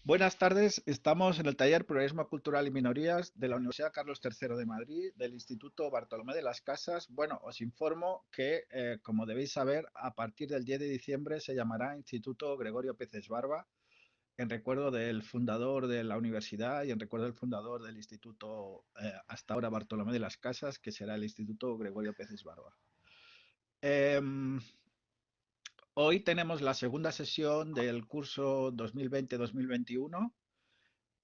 Buenas tardes, estamos en el taller Pluralismo Cultural y Minorías de la Universidad Carlos III de Madrid, del Instituto Bartolomé de las Casas. Bueno, os informo que, como debéis saber, a partir del 10 de diciembre se llamará Instituto Gregorio Peces Barba, en recuerdo del fundador de la universidad y en recuerdo del fundador del Instituto, hasta ahora Bartolomé de las Casas, que será el Instituto Gregorio Peces Barba. Em, Hoy tenemos la segunda sesión del curso 2020-2021.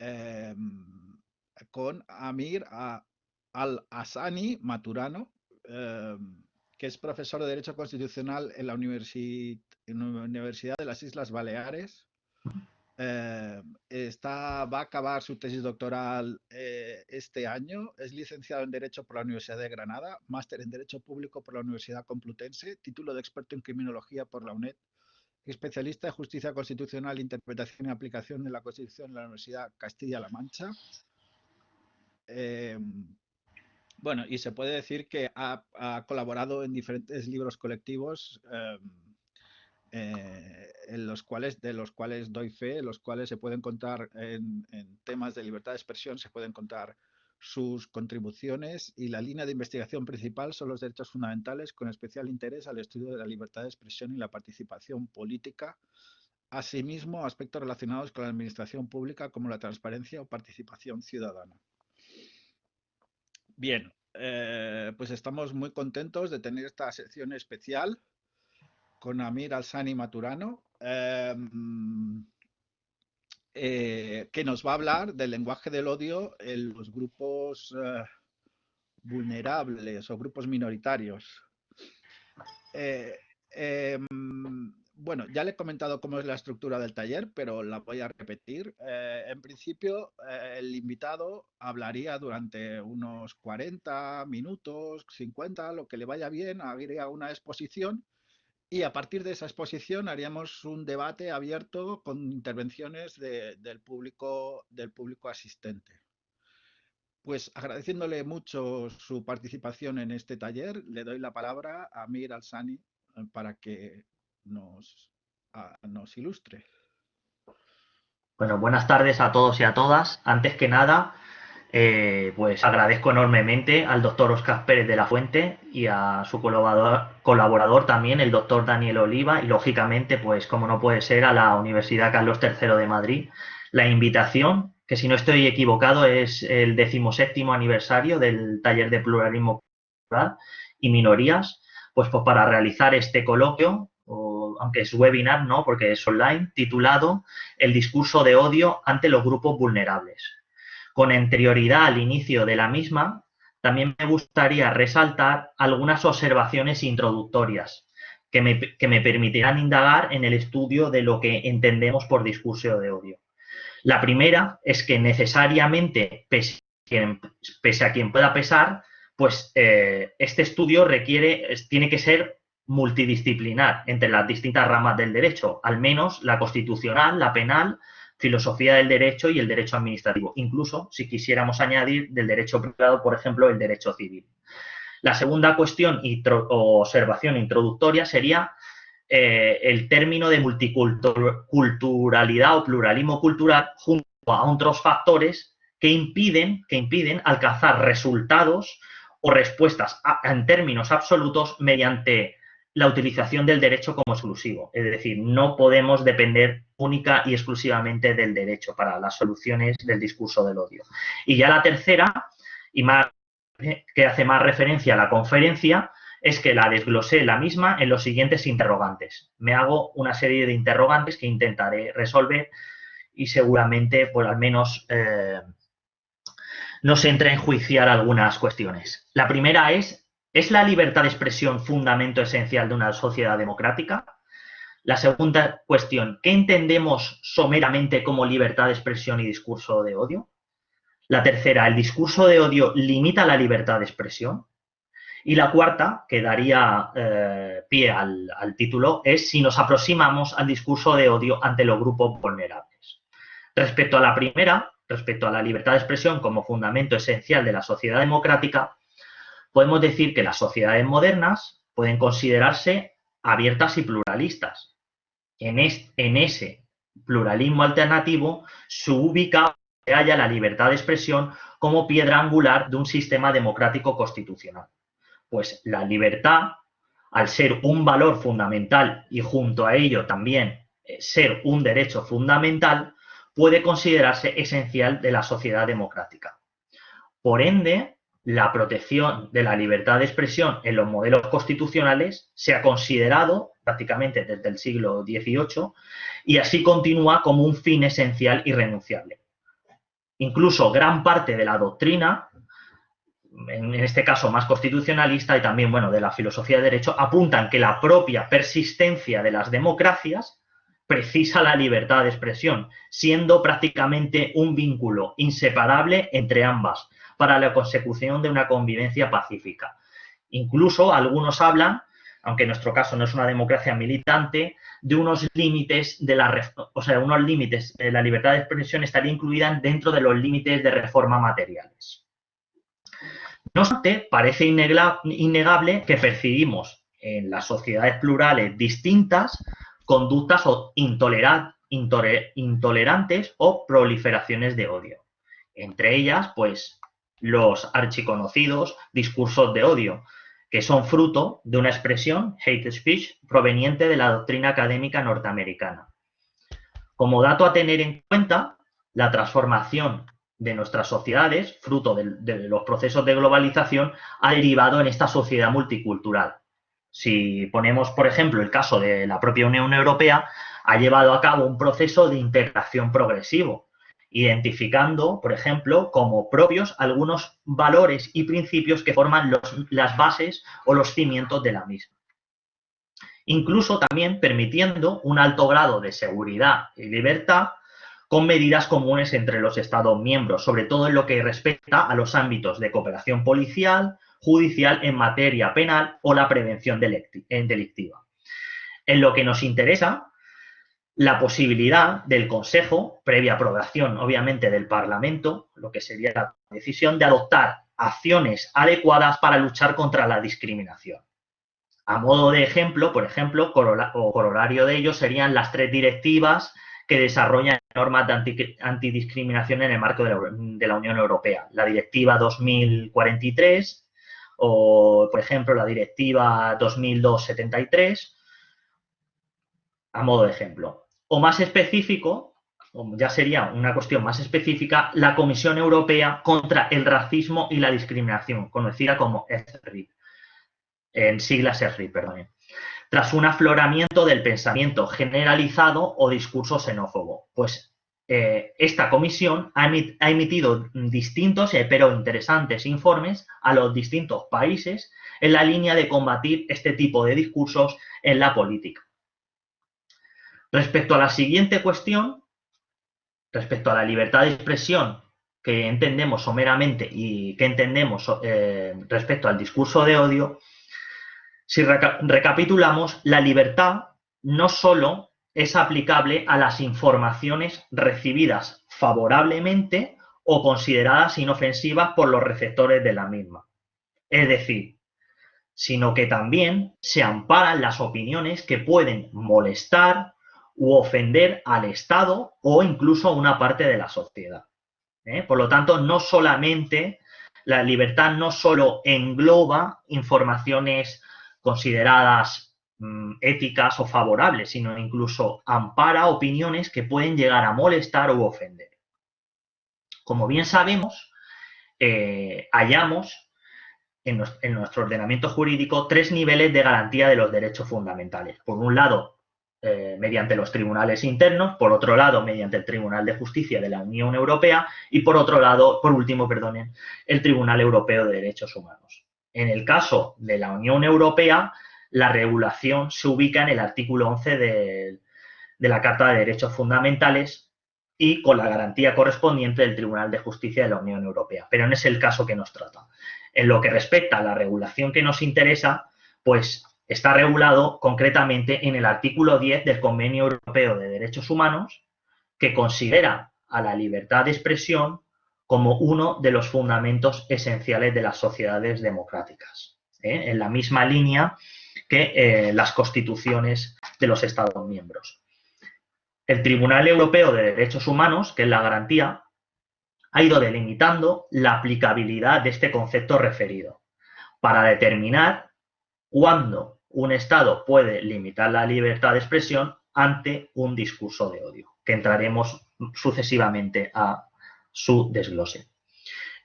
eh, con Amir Al-Hassani Maturano, eh, que es profesor de Derecho Constitucional en la Universidad de las Islas Baleares. Va a acabar su tesis doctoral este año. Es licenciado en Derecho por la Universidad de Granada, máster en Derecho Público por la Universidad Complutense, título de experto en Criminología por la UNED, especialista en Justicia Constitucional, Interpretación y Aplicación de la Constitución en la Universidad Castilla-La Mancha. Eh, bueno, y se puede decir que ha colaborado en diferentes libros colectivos de los cuales doy fe, en los cuales se pueden contar en temas de libertad de expresión, se pueden contar sus contribuciones, y la línea de investigación principal son los derechos fundamentales, con especial interés al estudio de la libertad de expresión y la participación política. Asimismo, aspectos relacionados con la administración pública como la transparencia o participación ciudadana. Bien, pues estamos muy contentos de tener esta sección especial con Amir Al-Hassani Maturano, que nos va a hablar del lenguaje del odio en los grupos vulnerables o grupos minoritarios. Eh, eh, bueno, ya le he comentado cómo es la estructura del taller, pero la voy a repetir. En principio, el invitado hablaría durante unos 40 minutos, 50, lo que le vaya bien, haría una exposición, y a partir de esa exposición haríamos un debate abierto con intervenciones del público asistente. Pues agradeciéndole mucho su participación en este taller, le doy la palabra a Amir Al-Hassani para que nos ilustre. Bueno, buenas tardes a todos y a todas. Antes que nada, pues agradezco enormemente al doctor Óscar Pérez de la Fuente y a su colaborador también, el doctor Daniel Oliva, y lógicamente, pues como no puede ser, a la Universidad Carlos III de Madrid, la invitación, que si no estoy equivocado es el 17º aniversario del taller de pluralismo cultural y minorías, pues para realizar este coloquio, aunque es webinar, ¿no? Porque es online, titulado El discurso de odio ante los grupos vulnerables. Con anterioridad al inicio de la misma, también me gustaría resaltar algunas observaciones introductorias que me permitirán indagar en el estudio de lo que entendemos por discurso de odio. La primera es que necesariamente, pese a quien pueda pesar, pues este estudio tiene que ser multidisciplinar entre las distintas ramas del derecho, al menos la constitucional, la penal, filosofía del derecho y el derecho administrativo. Incluso, si quisiéramos añadir del derecho privado, por ejemplo, el derecho civil. La segunda cuestión o observación introductoria sería el término de multiculturalidad o pluralismo cultural junto a otros factores que impiden alcanzar resultados o respuestas en términos absolutos mediante la utilización del derecho como exclusivo. Es decir, no podemos depender única y exclusivamente del derecho para las soluciones del discurso del odio. Y ya la tercera, y más que hace más referencia a la conferencia, es que la desglosé la misma en los siguientes interrogantes. Me hago una serie de interrogantes que intentaré resolver y seguramente, pues al menos, nos entra a enjuiciar algunas cuestiones. La primera ¿es la libertad de expresión fundamento esencial de una sociedad democrática? La segunda cuestión, ¿qué entendemos someramente como libertad de expresión y discurso de odio? La tercera, ¿el discurso de odio limita la libertad de expresión? Y la cuarta, que daría pie al título, es si nos aproximamos al discurso de odio ante los grupos vulnerables. Respecto a la primera, respecto a la libertad de expresión como fundamento esencial de la sociedad democrática, podemos decir que las sociedades modernas pueden considerarse abiertas y pluralistas. En ese pluralismo alternativo, se ubica, se halla la libertad de expresión como piedra angular de un sistema democrático constitucional. Pues la libertad, al ser un valor fundamental y junto a ello también ser un derecho fundamental, puede considerarse esencial de la sociedad democrática. Por ende, la protección de la libertad de expresión en los modelos constitucionales se ha considerado prácticamente desde el siglo XVIII y así continúa como un fin esencial y irrenunciable. Incluso gran parte de la doctrina, en este caso más constitucionalista y también, bueno, de la filosofía de derecho, apuntan que la propia persistencia de las democracias precisa la libertad de expresión, siendo prácticamente un vínculo inseparable entre ambas para la consecución de una convivencia pacífica. Incluso algunos hablan, aunque en nuestro caso no es una democracia militante, de unos límites de la, o sea, unos límites de la libertad de expresión estaría incluida dentro de los límites de reforma materiales. No obstante, parece innegable que percibimos en las sociedades plurales distintas conductas intolerantes o proliferaciones de odio. Entre ellas, pues, los archiconocidos discursos de odio, que son fruto de una expresión, hate speech, proveniente de la doctrina académica norteamericana. Como dato a tener en cuenta, la transformación de nuestras sociedades, fruto de los procesos de globalización, ha derivado en esta sociedad multicultural. Si ponemos, por ejemplo, el caso de la propia Unión Europea, ha llevado a cabo un proceso de integración progresivo, identificando, por ejemplo, como propios algunos valores y principios que forman las bases o los cimientos de la misma. Incluso también permitiendo un alto grado de seguridad y libertad con medidas comunes entre los Estados miembros, sobre todo en lo que respecta a los ámbitos de cooperación policial, judicial en materia penal o la prevención delictiva. En lo que nos interesa, la posibilidad del Consejo, previa aprobación obviamente del Parlamento, lo que sería la decisión de adoptar acciones adecuadas para luchar contra la discriminación. A modo de ejemplo, por ejemplo, corolario de ello serían las 3 directivas que desarrollan normas de antidiscriminación en el marco de la Unión Europea. La Directiva 2043 o, por ejemplo, la Directiva 2002/73, a modo de ejemplo. O más específico, ya sería una cuestión más específica, la Comisión Europea contra el Racismo y la Discriminación, conocida como ESRID, en siglas ESRID, perdón. Tras un afloramiento del pensamiento generalizado o discurso xenófobo. Pues esta comisión ha emitido distintos pero interesantes informes a los distintos países en la línea de combatir este tipo de discursos en la política. Respecto a la siguiente cuestión, respecto a la libertad de expresión que entendemos someramente y que entendemos respecto al discurso de odio, si recapitulamos, la libertad no solo es aplicable a las informaciones recibidas favorablemente o consideradas inofensivas por los receptores de la misma. Es decir, sino que también se amparan las opiniones que pueden molestar u ofender al Estado o incluso a una parte de la sociedad. Por lo tanto, no solamente, la libertad no solo engloba informaciones consideradas éticas o favorables, sino incluso ampara opiniones que pueden llegar a molestar u ofender. Como bien sabemos, hallamos en nuestro ordenamiento jurídico 3 niveles de garantía de los derechos fundamentales. Por un lado, mediante los tribunales internos, por otro lado, mediante el Tribunal de Justicia de la Unión Europea y por otro lado, por último, perdonen, el Tribunal Europeo de Derechos Humanos. En el caso de la Unión Europea, la regulación se ubica en el artículo 11 de la Carta de Derechos Fundamentales y con la garantía correspondiente del Tribunal de Justicia de la Unión Europea. Pero no es el caso que nos trata. En lo que respecta a la regulación que nos interesa, pues está regulado concretamente en el artículo 10 del Convenio Europeo de Derechos Humanos, que considera a la libertad de expresión como uno de los fundamentos esenciales de las sociedades democráticas, en la misma línea que las constituciones de los Estados miembros. El Tribunal Europeo de Derechos Humanos, que es la garantía, ha ido delimitando la aplicabilidad de este concepto referido para determinar cuándo un Estado puede limitar la libertad de expresión ante un discurso de odio, que entraremos sucesivamente a su desglose.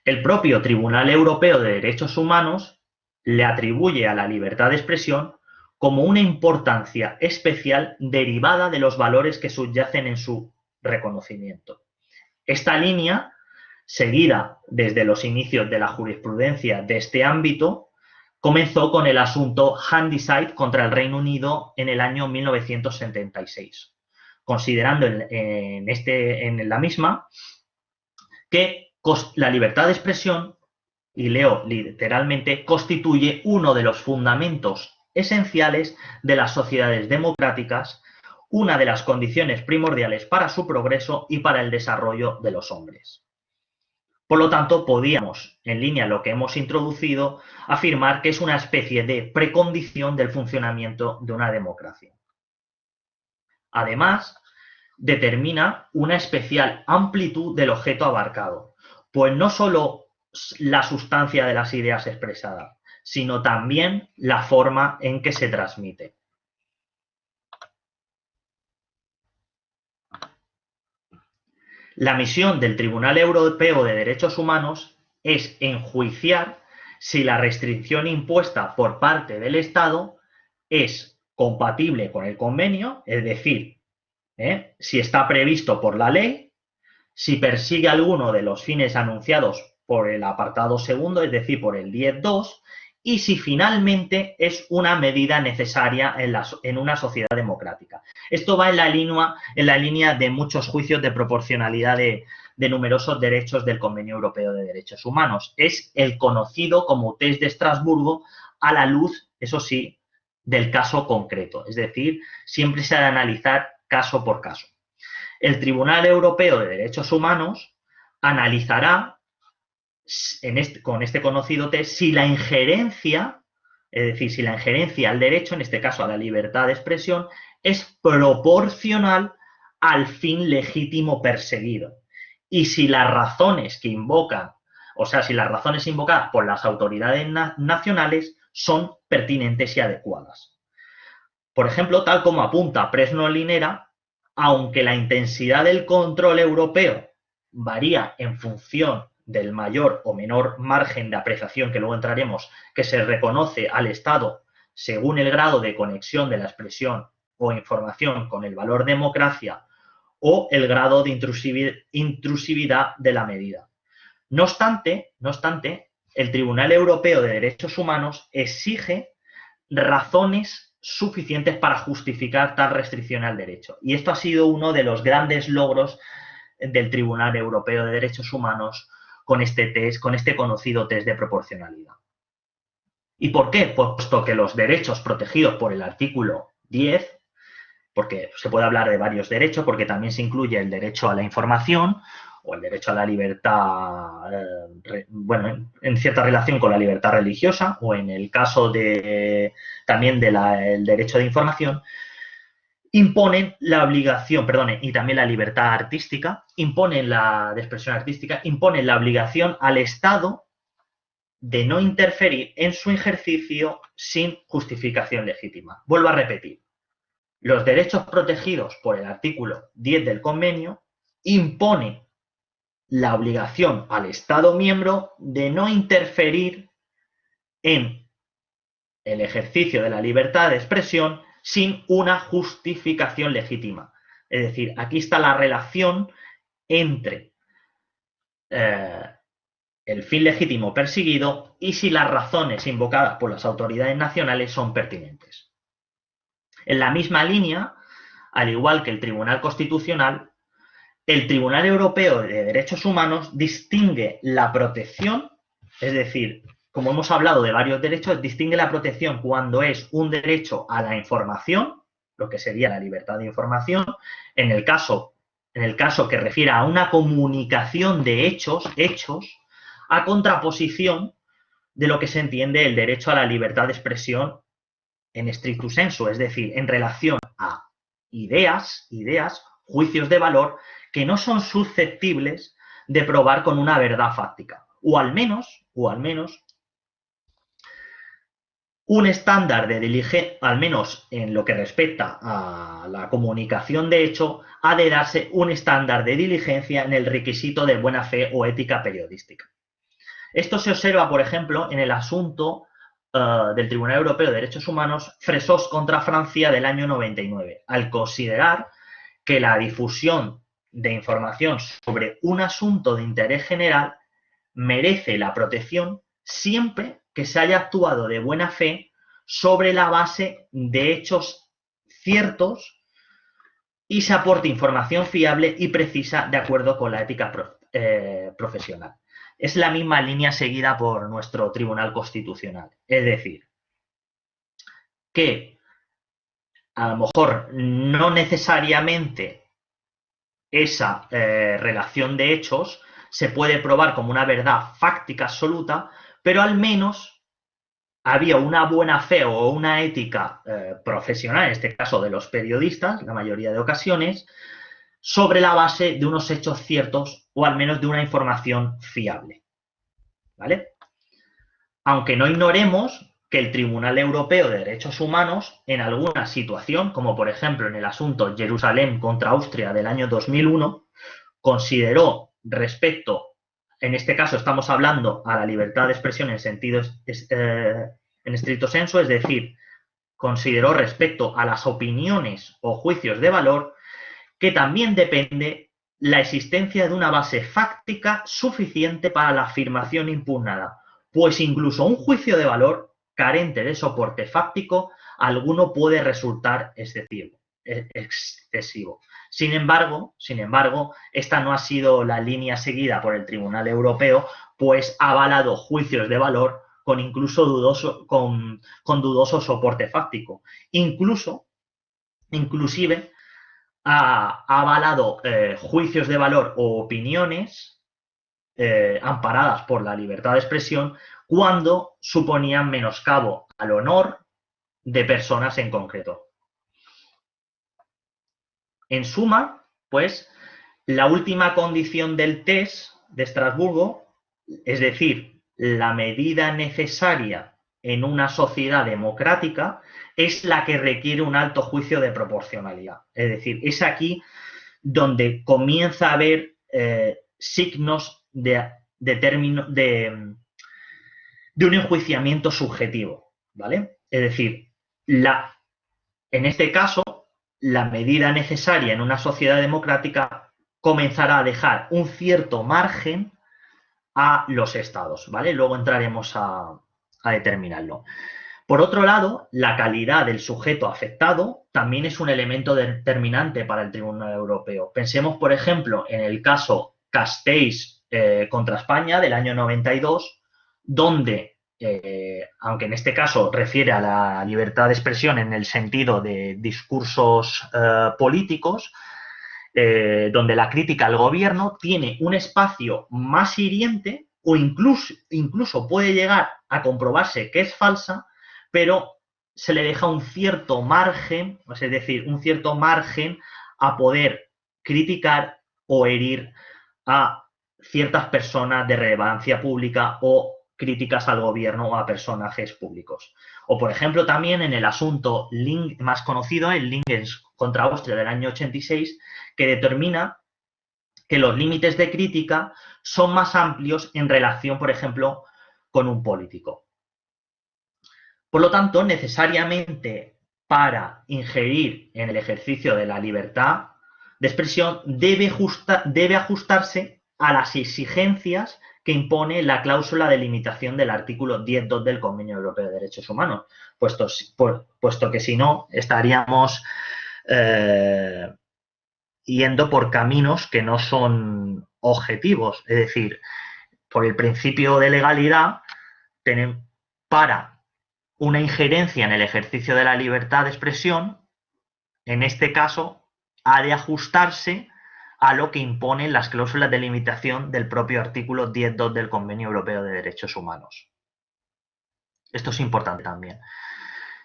El propio Tribunal Europeo de Derechos Humanos le atribuye a la libertad de expresión como una importancia especial derivada de los valores que subyacen en su reconocimiento. Esta línea, seguida desde los inicios de la jurisprudencia de este ámbito, comenzó con el asunto Handyside contra el Reino Unido en el año 1976, considerando en la misma que la libertad de expresión, y leo literalmente, constituye uno de los fundamentos esenciales de las sociedades democráticas, una de las condiciones primordiales para su progreso y para el desarrollo de los hombres. Por lo tanto, podíamos, en línea a lo que hemos introducido, afirmar que es una especie de precondición del funcionamiento de una democracia. Además, determina una especial amplitud del objeto abarcado, pues no solo la sustancia de las ideas expresadas, sino también la forma en que se transmite. La misión del Tribunal Europeo de Derechos Humanos es enjuiciar si la restricción impuesta por parte del Estado es compatible con el convenio, es decir, si está previsto por la ley, si persigue alguno de los fines anunciados por el apartado segundo, es decir, por el 10.2, y si finalmente es una medida necesaria en una sociedad democrática. Esto va en la línea de muchos juicios de proporcionalidad de numerosos derechos del Convenio Europeo de Derechos Humanos. Es el conocido como test de Estrasburgo a la luz, eso sí, del caso concreto. Es decir, siempre se ha de analizar caso por caso. El Tribunal Europeo de Derechos Humanos analizará con este conocido test si la injerencia, es decir, si la injerencia al derecho, en este caso a la libertad de expresión, es proporcional al fin legítimo perseguido. Y si las razones que invocan, o sea, si las razones invocadas por las autoridades nacionales son pertinentes y adecuadas. Por ejemplo, tal como apunta Presno Linera, aunque la intensidad del control europeo varía en función del mayor o menor margen de apreciación, que luego entraremos, que se reconoce al Estado según el grado de conexión de la expresión o información con el valor democracia o el grado de intrusividad de la medida. No obstante, el Tribunal Europeo de Derechos Humanos exige razones suficientes para justificar tal restricción al derecho. Y esto ha sido uno de los grandes logros del Tribunal Europeo de Derechos Humanos con este test, con este conocido test de proporcionalidad. ¿Y por qué? Puesto que los derechos protegidos por el artículo 10, porque se puede hablar de varios derechos, porque también se incluye el derecho a la información o el derecho a la libertad, bueno, en cierta relación con la libertad religiosa, o en el caso también del derecho de información, imponen la obligación, y también la libertad artística, de expresión artística, imponen la obligación al Estado de no interferir en su ejercicio sin justificación legítima. Vuelvo a repetir, los derechos protegidos por el artículo 10 del convenio imponen la obligación al Estado miembro de no interferir en el ejercicio de la libertad de expresión sin una justificación legítima. Es decir, aquí está la relación entre el fin legítimo perseguido y si las razones invocadas por las autoridades nacionales son pertinentes. En la misma línea, al igual que el Tribunal Constitucional, el Tribunal Europeo de Derechos Humanos distingue la protección, es decir, como hemos hablado de varios derechos, distingue la protección cuando es un derecho a la información, lo que sería la libertad de información, en el caso que refiere a una comunicación de hechos, a contraposición de lo que se entiende el derecho a la libertad de expresión en stricto sensu, es decir, en relación a ideas juicios de valor que no son susceptibles de probar con una verdad fáctica, o al menos un estándar de diligencia, al menos en lo que respecta a la comunicación de hecho, ha de darse un estándar de diligencia en el requisito de buena fe o ética periodística. Esto se observa, por ejemplo, en el asunto del Tribunal Europeo de Derechos Humanos Fresós contra Francia del año 99, al considerar que la difusión de información sobre un asunto de interés general merece la protección siempre que se haya actuado de buena fe sobre la base de hechos ciertos y se aporte información fiable y precisa de acuerdo con la ética profesional. Es la misma línea seguida por nuestro Tribunal Constitucional. Es decir, que a lo mejor no necesariamente esa relación de hechos se puede probar como una verdad fáctica absoluta, pero al menos había una buena fe o una ética profesional, en este caso de los periodistas, la mayoría de ocasiones, sobre la base de unos hechos ciertos o al menos de una información fiable. ¿Vale? Aunque no ignoremos que el Tribunal Europeo de Derechos Humanos, en alguna situación, como por ejemplo en el asunto Jerusalén contra Austria del año 2001, consideró respecto, en este caso estamos hablando a la libertad de expresión en sentido en estricto sensu, es decir, consideró respecto a las opiniones o juicios de valor que también depende la existencia de una base fáctica suficiente para la afirmación impugnada, pues incluso un juicio de valor carente de soporte fáctico alguno puede resultar excesivo. Sin embargo, esta no ha sido la línea seguida por el Tribunal Europeo, pues ha avalado juicios de valor con incluso dudoso soporte fáctico. Inclusive ha avalado juicios de valor o opiniones amparadas por la libertad de expresión cuando suponían menoscabo al honor de personas en concreto. En suma, pues, la última condición del test de Estrasburgo, es decir, la medida necesaria en una sociedad democrática, es la que requiere un alto juicio de proporcionalidad. Es decir, es aquí donde comienza a haber signos de un enjuiciamiento subjetivo, ¿vale? Es decir, en este caso, la medida necesaria en una sociedad democrática comenzará a dejar un cierto margen a los estados, ¿vale? Luego entraremos a determinarlo. Por otro lado, la calidad del sujeto afectado también es un elemento determinante para el Tribunal Europeo. Pensemos, por ejemplo, en el caso Castells contra España del año 92, donde, aunque en este caso refiere a la libertad de expresión en el sentido de discursos políticos, donde la crítica al gobierno tiene un espacio más hiriente o incluso puede llegar a comprobarse que es falsa, pero se le deja un cierto margen, es decir, un cierto margen a poder criticar o herir a ciertas personas de relevancia pública o críticas al gobierno o a personajes públicos. O, por ejemplo, también en el asunto más conocido, el Lingens contra Austria del año 86, que determina que los límites de crítica son más amplios en relación, por ejemplo, con un político. Por lo tanto, necesariamente para ingerir en el ejercicio de la libertad de expresión debe ajustarse a las exigencias que impone la cláusula de limitación del artículo 10.2 del Convenio Europeo de Derechos Humanos, puesto que si no estaríamos yendo por caminos que no son objetivos. Es decir, por el principio de legalidad, para una injerencia en el ejercicio de la libertad de expresión, en este caso, ha de ajustarse a lo que imponen las cláusulas de limitación del propio artículo 10.2 del Convenio Europeo de Derechos Humanos. Esto es importante también.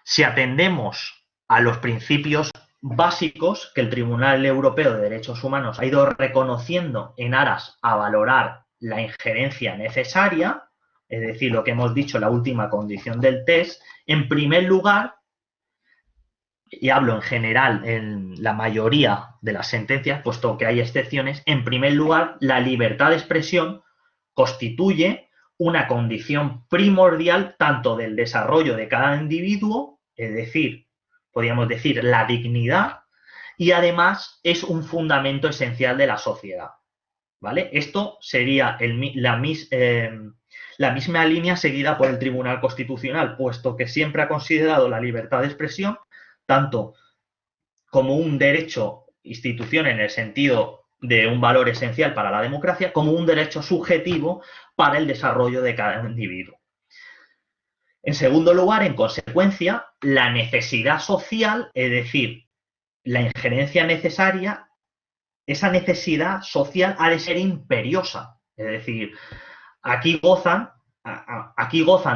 Si atendemos a los principios básicos que el Tribunal Europeo de Derechos Humanos ha ido reconociendo en aras a valorar la injerencia necesaria, es decir, lo que hemos dicho, la última condición del test. En primer lugar, y hablo en general en la mayoría de las sentencias, puesto que hay excepciones, en primer lugar, la libertad de expresión constituye una condición primordial tanto del desarrollo de cada individuo, es decir, podríamos decir la dignidad, y además es un fundamento esencial de la sociedad. ¿Vale? Esto sería la misma línea seguida por el Tribunal Constitucional, puesto que siempre ha considerado la libertad de expresión tanto como un derecho institución en el sentido de un valor esencial para la democracia, como un derecho subjetivo para el desarrollo de cada individuo. En segundo lugar, en consecuencia, la necesidad social, es decir, la injerencia necesaria, esa necesidad social ha de ser imperiosa. Es decir, aquí gozan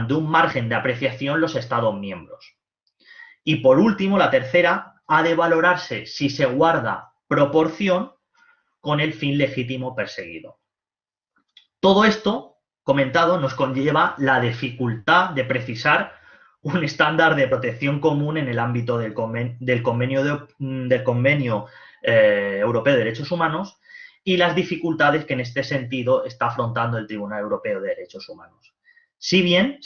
de un margen de apreciación los Estados miembros. Y por último, la tercera, ha de valorarse si se guarda proporción con el fin legítimo perseguido. Todo esto comentado nos conlleva la dificultad de precisar un estándar de protección común en el ámbito del Convenio Europeo de Derechos Humanos y las dificultades que en este sentido está afrontando el Tribunal Europeo de Derechos Humanos. Si bien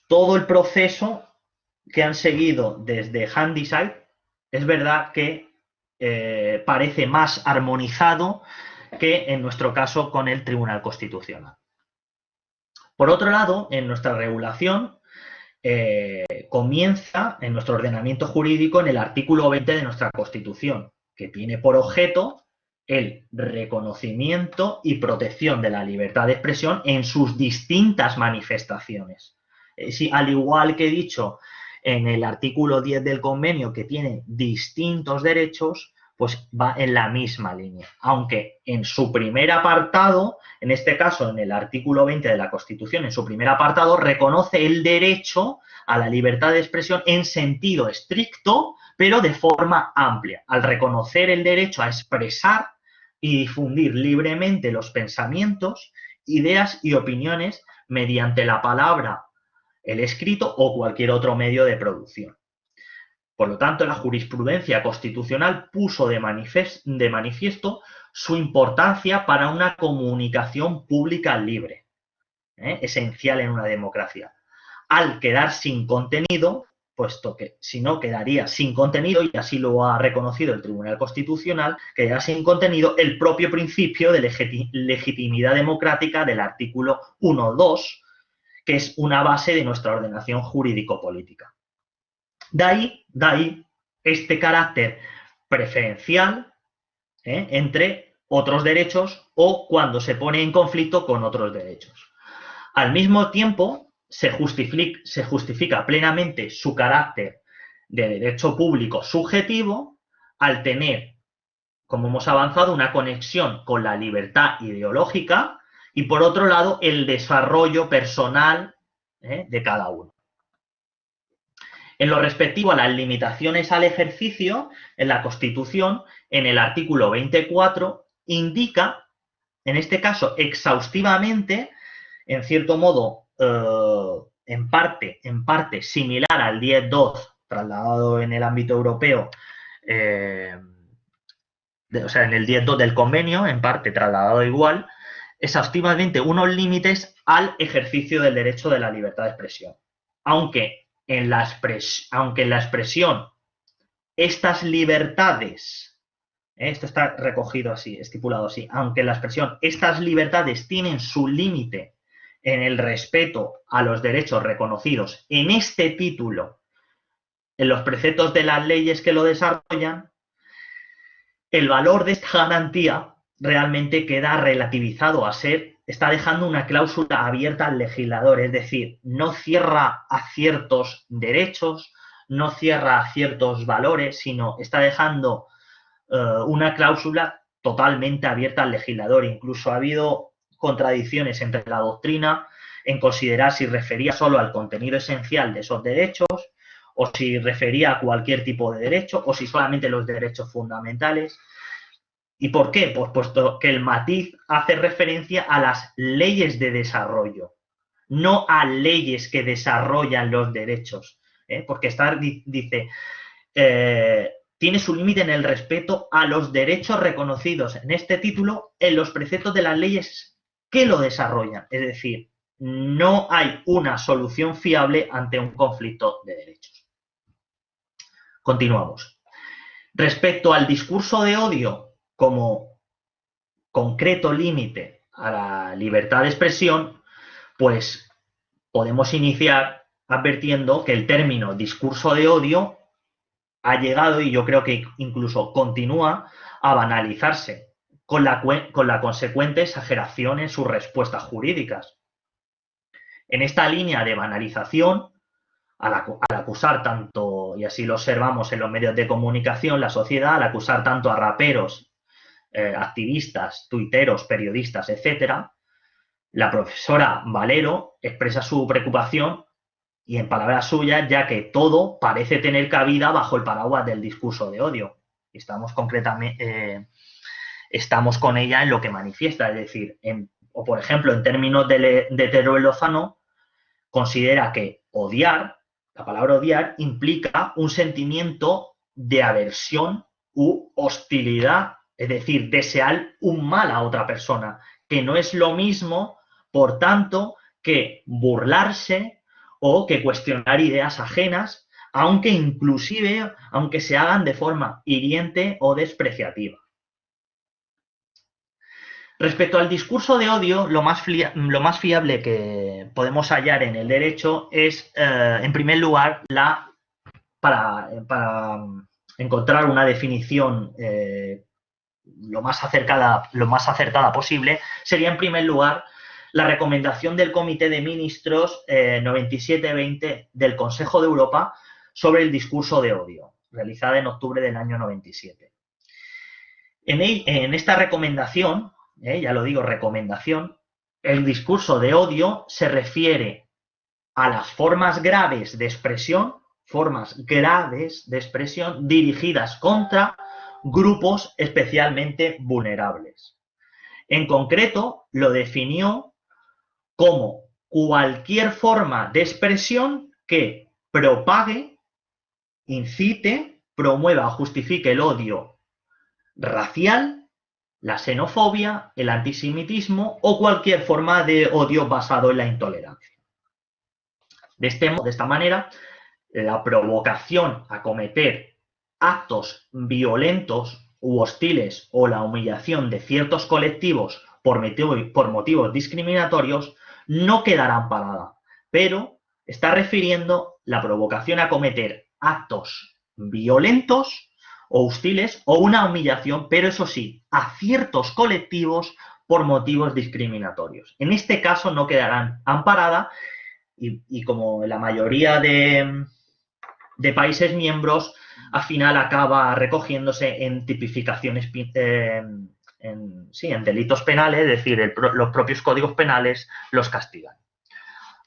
todo el proceso que han seguido desde Handicide es verdad que parece más armonizado que en nuestro caso con el Tribunal Constitucional. Por otro lado, en nuestra regulación comienza en nuestro ordenamiento jurídico en el artículo 20 de nuestra Constitución, que tiene por objeto el reconocimiento y protección de la libertad de expresión en sus distintas manifestaciones. Sí, al igual que he dicho en el artículo 10 del convenio, que tiene distintos derechos, pues va en la misma línea. Aunque en su primer apartado, en este caso en el artículo 20 de la Constitución, en su primer apartado, reconoce el derecho a la libertad de expresión en sentido estricto, pero de forma amplia. Al reconocer el derecho a expresar y difundir libremente los pensamientos, ideas y opiniones mediante la palabra, el escrito o cualquier otro medio de producción. Por lo tanto, la jurisprudencia constitucional puso de manifiesto su importancia para una comunicación pública libre, esencial en una democracia. Al quedar sin contenido, puesto que si no quedaría sin contenido, y así lo ha reconocido el Tribunal Constitucional, quedará sin contenido el propio principio de legitimidad democrática del artículo 1.2, que es una base de nuestra ordenación jurídico-política. De ahí este carácter preferencial entre otros derechos o cuando se pone en conflicto con otros derechos. Al mismo tiempo, se justifica plenamente su carácter de derecho público subjetivo al tener, como hemos avanzado, una conexión con la libertad ideológica y, por otro lado, el desarrollo personal de cada uno. En lo respectivo a las limitaciones al ejercicio, en la Constitución, en el artículo 24, indica, en este caso exhaustivamente, en cierto modo, en parte similar al 10.2 trasladado en el ámbito europeo, o sea, en el 10.2 del convenio, en parte trasladado igual, exhaustivamente unos límites al ejercicio del derecho de la libertad de expresión. Aunque en la expresión estas libertades, esto está recogido así, estipulado así, aunque en la expresión estas libertades tienen su límite en el respeto a los derechos reconocidos en este título, en los preceptos de las leyes que lo desarrollan, el valor de esta garantía realmente queda relativizado a ser, está dejando una cláusula abierta al legislador, es decir, no cierra a ciertos derechos, no cierra a ciertos valores, sino está dejando una cláusula totalmente abierta al legislador. Incluso ha habido contradicciones entre la doctrina en considerar si refería solo al contenido esencial de esos derechos, o si refería a cualquier tipo de derecho, o si solamente los derechos fundamentales. ¿Y por qué? Pues puesto que el matiz hace referencia a las leyes de desarrollo, no a leyes que desarrollan los derechos. Porque dice, tiene su límite en el respeto a los derechos reconocidos en este título en los preceptos de las leyes que lo desarrollan. Es decir, no hay una solución fiable ante un conflicto de derechos. Continuamos. Respecto al discurso de odio como concreto límite a la libertad de expresión, pues podemos iniciar advirtiendo que el término discurso de odio ha llegado, y yo creo que incluso continúa, a banalizarse con la consecuente exageración en sus respuestas jurídicas. En esta línea de banalización, al acusar tanto, y así lo observamos en los medios de comunicación, la sociedad, al acusar tanto a raperos, activistas, tuiteros, periodistas, etcétera, la profesora Valero expresa su preocupación, y en palabras suyas, ya que todo parece tener cabida bajo el paraguas del discurso de odio. Estamos concretamente, estamos con ella en lo que manifiesta, es decir, o por ejemplo, en términos de Teruel Lozano, considera que odiar, la palabra odiar, implica un sentimiento de aversión u hostilidad, es decir, desear un mal a otra persona, que no es lo mismo, por tanto, que burlarse o que cuestionar ideas ajenas, aunque se hagan de forma hiriente o despreciativa. Respecto al discurso de odio, lo más fiable que podemos hallar en el derecho es, en primer lugar, para encontrar una definición lo más acertada posible, sería, en primer lugar, la recomendación del Comité de Ministros 97-20 del Consejo de Europa sobre el discurso de odio, realizada en octubre del año 97. En esta recomendación, ya lo digo, recomendación, el discurso de odio se refiere a las formas graves de expresión dirigidas contra grupos especialmente vulnerables. En concreto, lo definió como cualquier forma de expresión que propague, incite, promueva o justifique el odio racial, la xenofobia, el antisemitismo o cualquier forma de odio basado en la intolerancia. De esta manera, la provocación a cometer actos violentos u hostiles o la humillación de ciertos colectivos por motivos discriminatorios no quedará amparada, pero está refiriendo la provocación a cometer actos violentos o hostiles o una humillación, pero eso sí, a ciertos colectivos por motivos discriminatorios. En este caso no quedarán amparada y como en la mayoría de países miembros, al final acaba recogiéndose en tipificaciones, en delitos penales, es decir, los propios códigos penales los castigan.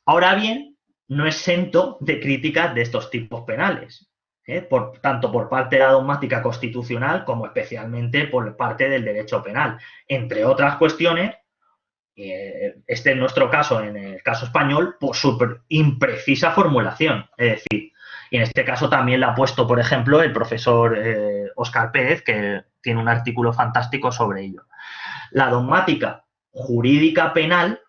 Ahora bien, no es exento de críticas de estos tipos penales, tanto por parte de la dogmática constitucional como especialmente por parte del derecho penal. Entre otras cuestiones, este es nuestro caso, en el caso español, por su imprecisa formulación. Es decir, y en este caso también la ha puesto, por ejemplo, el profesor Óscar Pérez, que tiene un artículo fantástico sobre ello. La dogmática jurídica penal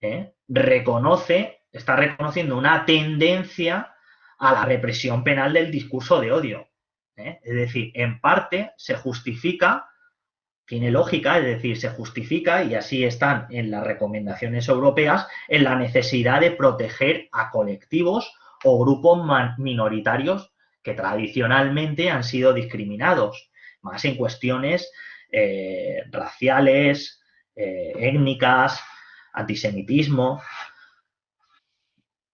está reconociendo una tendencia a la represión penal del discurso de odio. Es decir, en parte se justifica, tiene lógica, es decir, se justifica, y así están en las recomendaciones europeas, en la necesidad de proteger a colectivos o grupos minoritarios que tradicionalmente han sido discriminados, más en cuestiones raciales, étnicas, antisemitismo,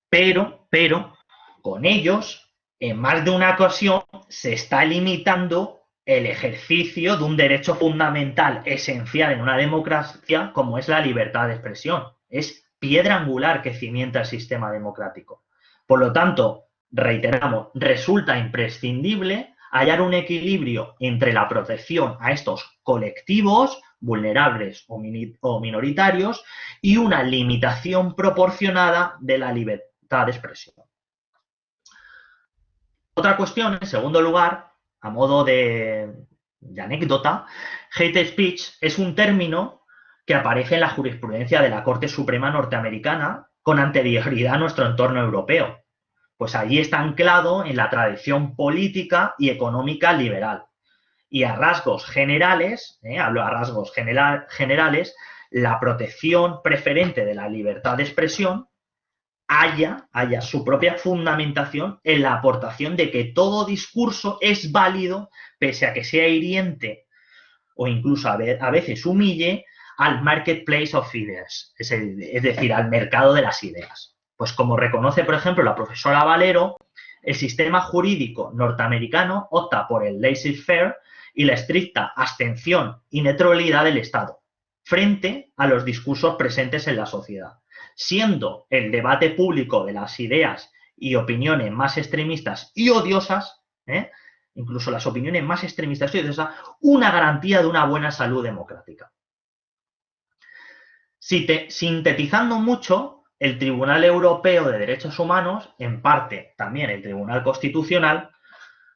pero con ellos, en más de una ocasión, se está limitando el ejercicio de un derecho fundamental esencial en una democracia como es la libertad de expresión. Es piedra angular que cimienta el sistema democrático. Por lo tanto, reiteramos, resulta imprescindible hallar un equilibrio entre la protección a estos colectivos vulnerables o minoritarios y una limitación proporcionada de la libertad de expresión. Otra cuestión, en segundo lugar, a modo de anécdota, hate speech es un término que aparece en la jurisprudencia de la Corte Suprema norteamericana con anterioridad a nuestro entorno europeo. Pues allí está anclado en la tradición política y económica liberal. Y a rasgos generales, hablo a rasgos generales, la protección preferente de la libertad de expresión haya su propia fundamentación en la aportación de que todo discurso es válido pese a que sea hiriente o incluso a veces humille al marketplace of ideas, es decir, al mercado de las ideas. Pues como reconoce, por ejemplo, la profesora Valero, el sistema jurídico norteamericano opta por el laissez-faire y la estricta abstención y neutralidad del Estado frente a los discursos presentes en la sociedad, siendo el debate público de las ideas y opiniones más extremistas y odiosas, incluso las opiniones más extremistas y odiosas, una garantía de una buena salud democrática. Sintetizando mucho, el Tribunal Europeo de Derechos Humanos, en parte también el Tribunal Constitucional,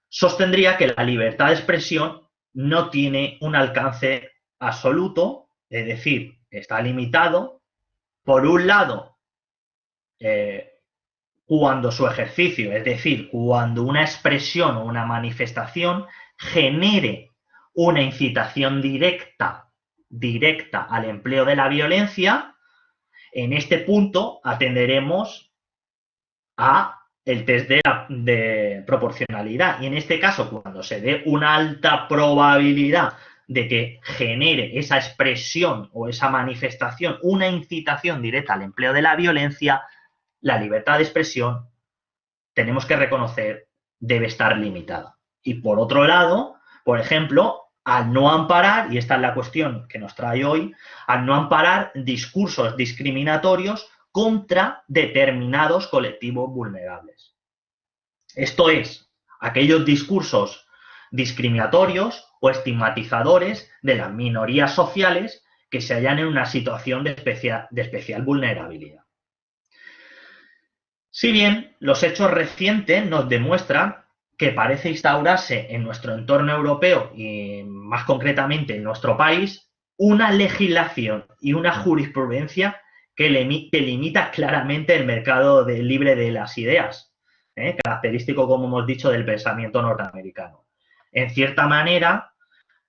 sostendría que la libertad de expresión no tiene un alcance absoluto, es decir, está limitado, por un lado, cuando su ejercicio, es decir, cuando una expresión o una manifestación genere una incitación directa al empleo de la violencia. En este punto atenderemos a el test de proporcionalidad y en este caso cuando se dé una alta probabilidad de que genere esa expresión o esa manifestación una incitación directa al empleo de la violencia, la libertad de expresión, tenemos que reconocer, debe estar limitada. Y por otro lado, por ejemplo, al no amparar, y esta es la cuestión que nos trae hoy, al no amparar discursos discriminatorios contra determinados colectivos vulnerables. Esto es, aquellos discursos discriminatorios o estigmatizadores de las minorías sociales que se hallan en una situación de especial vulnerabilidad. Si bien los hechos recientes nos demuestran que parece instaurarse en nuestro entorno europeo y más concretamente en nuestro país una legislación y una jurisprudencia que limita claramente el mercado libre de las ideas, característico, como hemos dicho, del pensamiento norteamericano. En cierta manera,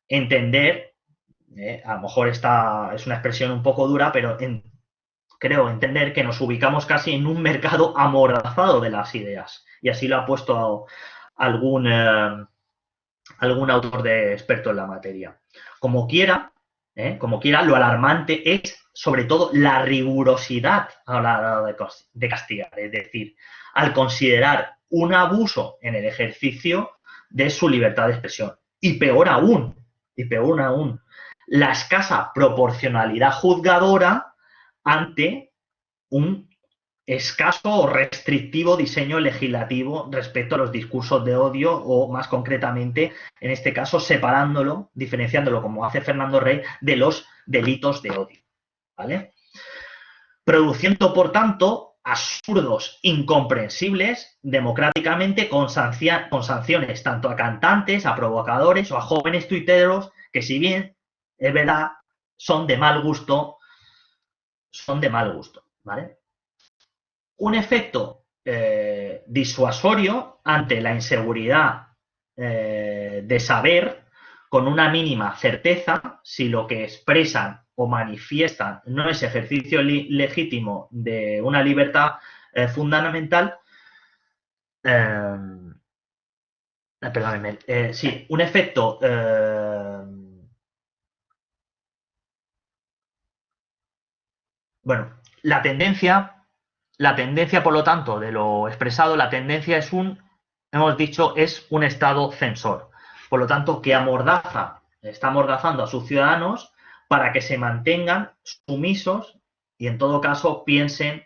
entender, a lo mejor esta es una expresión un poco dura, pero creo entender que nos ubicamos casi en un mercado amordazado de las ideas. Y así lo ha puesto algún autor experto en la materia. Como quiera, lo alarmante es sobre todo la rigurosidad a la hora de castigar. Es decir, al considerar un abuso en el ejercicio de su libertad de expresión. Y peor aún, la escasa proporcionalidad juzgadora ante un escaso o restrictivo diseño legislativo respecto a los discursos de odio o, más concretamente, en este caso, diferenciándolo, como hace Fernando Rey, de los delitos de odio. ¿Vale? Produciendo, por tanto, absurdos incomprensibles democráticamente con sanciones tanto a cantantes, a provocadores o a jóvenes tuiteros que, si bien es verdad, son de mal gusto, ¿vale? Un efecto disuasorio ante la inseguridad de saber con una mínima certeza si lo que expresan o manifiestan no es ejercicio legítimo de una libertad fundamental. Perdónenme, sí, un efecto bueno, la tendencia, por lo tanto, de lo expresado, la tendencia es hemos dicho, es un Estado censor. Por lo tanto, que está amordazando a sus ciudadanos para que se mantengan sumisos y en todo caso piensen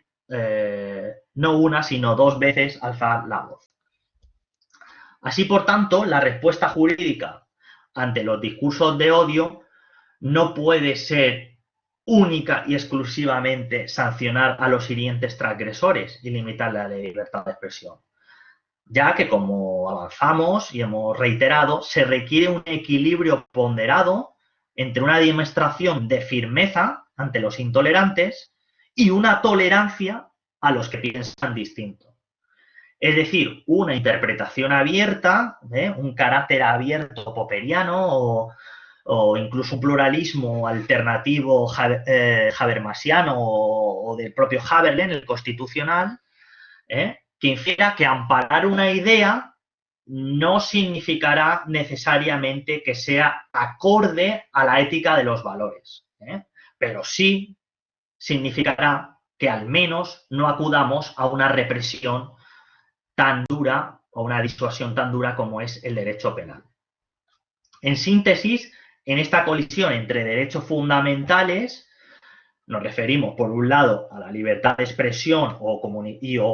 no una, sino 2 veces alzar la voz. Así, por tanto, la respuesta jurídica ante los discursos de odio no puede ser única y exclusivamente sancionar a los hirientes transgresores y limitar la libertad de expresión, ya que, como avanzamos y hemos reiterado, se requiere un equilibrio ponderado entre una demostración de firmeza ante los intolerantes y una tolerancia a los que piensan distinto. Es decir, una interpretación abierta, un carácter abierto popperiano o incluso un pluralismo alternativo habermasiano o del propio Haberlen, el constitucional, que infiera que amparar una idea no significará necesariamente que sea acorde a la ética de los valores, pero sí significará que al menos no acudamos a una represión tan dura o una disuasión tan dura como es el derecho penal. En síntesis, en esta colisión entre derechos fundamentales nos referimos, por un lado, a la libertad de expresión o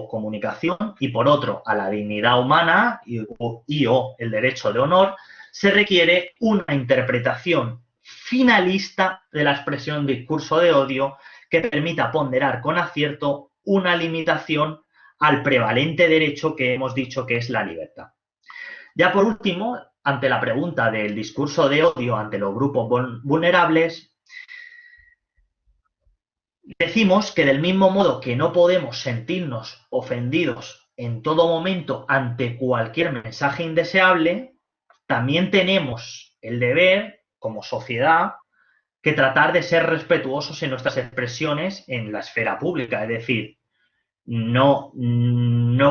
comunicación y, por otro, a la dignidad humana o el derecho de honor. Se requiere una interpretación finalista de la expresión discurso de odio que permita ponderar con acierto una limitación al prevalente derecho que hemos dicho que es la libertad. Ya por último, ante la pregunta del discurso de odio ante los grupos vulnerables, decimos que del mismo modo que no podemos sentirnos ofendidos en todo momento ante cualquier mensaje indeseable, también tenemos el deber, como sociedad, que tratar de ser respetuosos en nuestras expresiones en la esfera pública. Es decir, no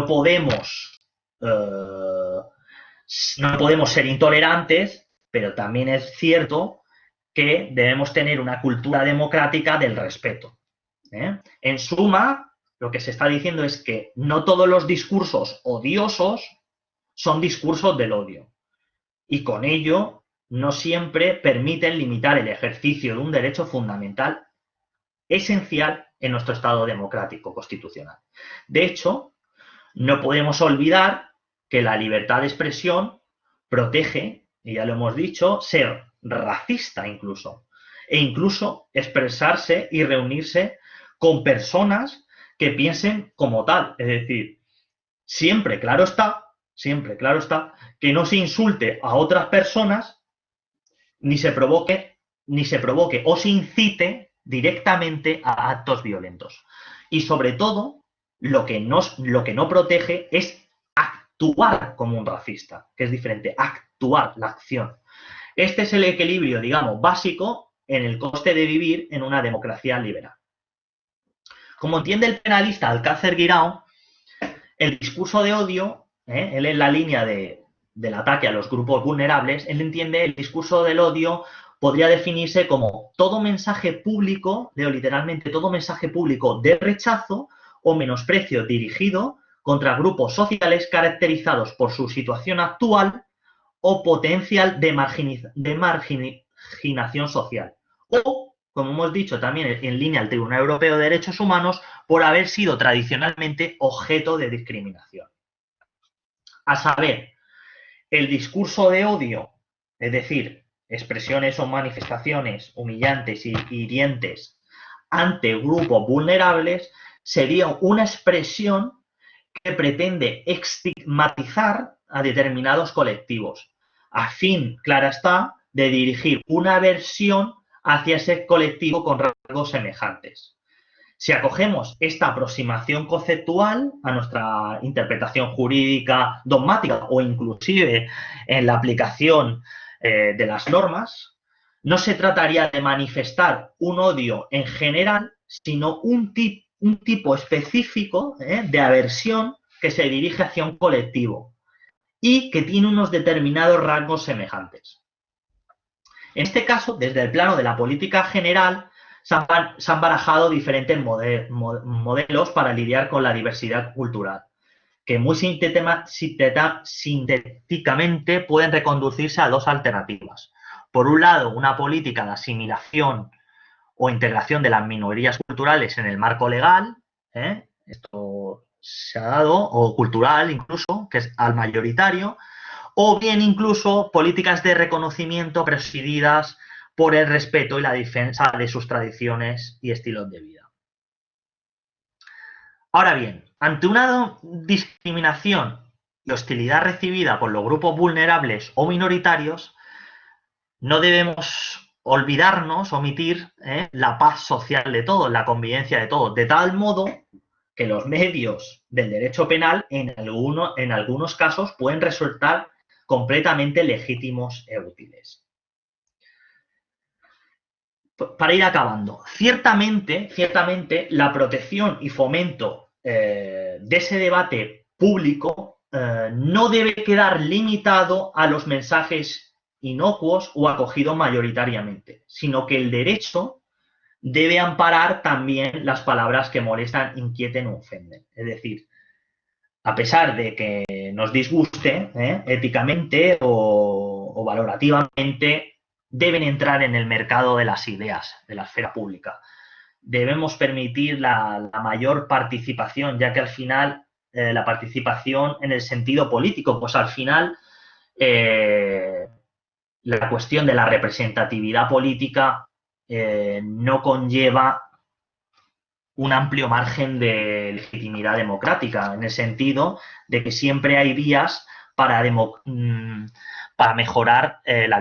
podemos ser intolerantes, pero también es cierto que debemos tener una cultura democrática del respeto. En suma, lo que se está diciendo es que no todos los discursos odiosos son discursos del odio. Y con ello no siempre permiten limitar el ejercicio de un derecho fundamental esencial en nuestro Estado democrático constitucional. De hecho, no podemos olvidar que la libertad de expresión protege, y ya lo hemos dicho, ser racista incluso, e incluso expresarse y reunirse con personas que piensen como tal. Es decir, siempre claro está, que no se insulte a otras personas, ni se provoque o se incite directamente a actos violentos. Y sobre todo, lo que no protege es actuar como un racista, que es diferente, actuar, la acción. Este es el equilibrio, digamos, básico en el coste de vivir en una democracia liberal. Como entiende el penalista Alcácer Guirao, el discurso de odio, él en la línea del ataque a los grupos vulnerables, él entiende el discurso del odio podría definirse como todo mensaje público, leo literalmente, todo mensaje público de rechazo o menosprecio dirigido contra grupos sociales caracterizados por su situación actual o potencial de marginación social. O, como hemos dicho también en línea al Tribunal Europeo de Derechos Humanos, por haber sido tradicionalmente objeto de discriminación. A saber, el discurso de odio, es decir, expresiones o manifestaciones humillantes y hirientes ante grupos vulnerables, sería una expresión que pretende estigmatizar a determinados colectivos, a fin, clara está, de dirigir una aversión hacia ese colectivo con rasgos semejantes. Si acogemos esta aproximación conceptual a nuestra interpretación jurídica dogmática o inclusive en la aplicación de las normas, no se trataría de manifestar un odio en general, sino un tipo específico de aversión que se dirige hacia un colectivo y que tiene unos determinados rasgos semejantes. En este caso, desde el plano de la política general, se han barajado diferentes modelos para lidiar con la diversidad cultural, que muy sintéticamente pueden reconducirse a dos alternativas. Por un lado, una política de asimilación o integración de las minorías culturales en el marco legal, esto se ha dado, o cultural incluso, que es al mayoritario, o bien incluso políticas de reconocimiento presididas por el respeto y la defensa de sus tradiciones y estilos de vida. Ahora bien, ante una discriminación y hostilidad recibida por los grupos vulnerables o minoritarios, no debemos olvidarnos, omitir la paz social de todos, la convivencia de todos, de tal modo que los medios del derecho penal en algunos casos pueden resultar completamente legítimos e útiles. Para ir acabando, ciertamente la protección y fomento de ese debate público no debe quedar limitado a los mensajes inocuos o acogidos mayoritariamente, sino que el derecho debe amparar también las palabras que molestan, inquieten o ofenden. Es decir, a pesar de que nos disguste éticamente o valorativamente, deben entrar en el mercado de las ideas, de la esfera pública. Debemos permitir la mayor participación, ya que al final la participación en el sentido político, pues al final la cuestión de la representatividad política no conlleva un amplio margen de legitimidad democrática, en el sentido de que siempre hay vías para mejorar la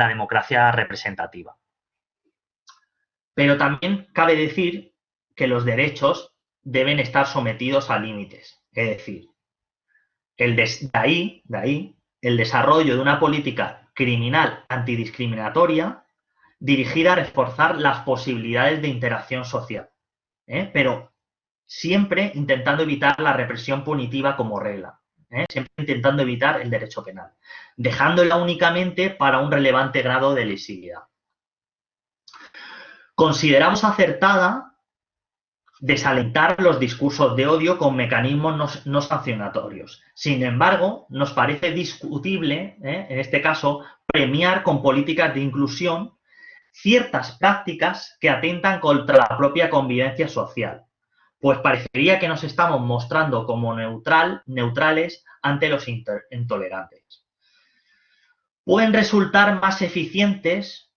democracia representativa. Pero también cabe decir que los derechos deben estar sometidos a límites. Es decir, de ahí el desarrollo de una política criminal antidiscriminatoria dirigida a reforzar las posibilidades de interacción social. Pero siempre intentando evitar la represión punitiva como regla, siempre intentando evitar el derecho penal, dejándola únicamente para un relevante grado de lesividad. Consideramos acertada desalentar los discursos de odio con mecanismos no sancionatorios. Sin embargo, nos parece discutible, en este caso, premiar con políticas de inclusión ciertas prácticas que atentan contra la propia convivencia social, pues parecería que nos estamos mostrando como neutrales ante los intolerantes. Pueden resultar más eficientes,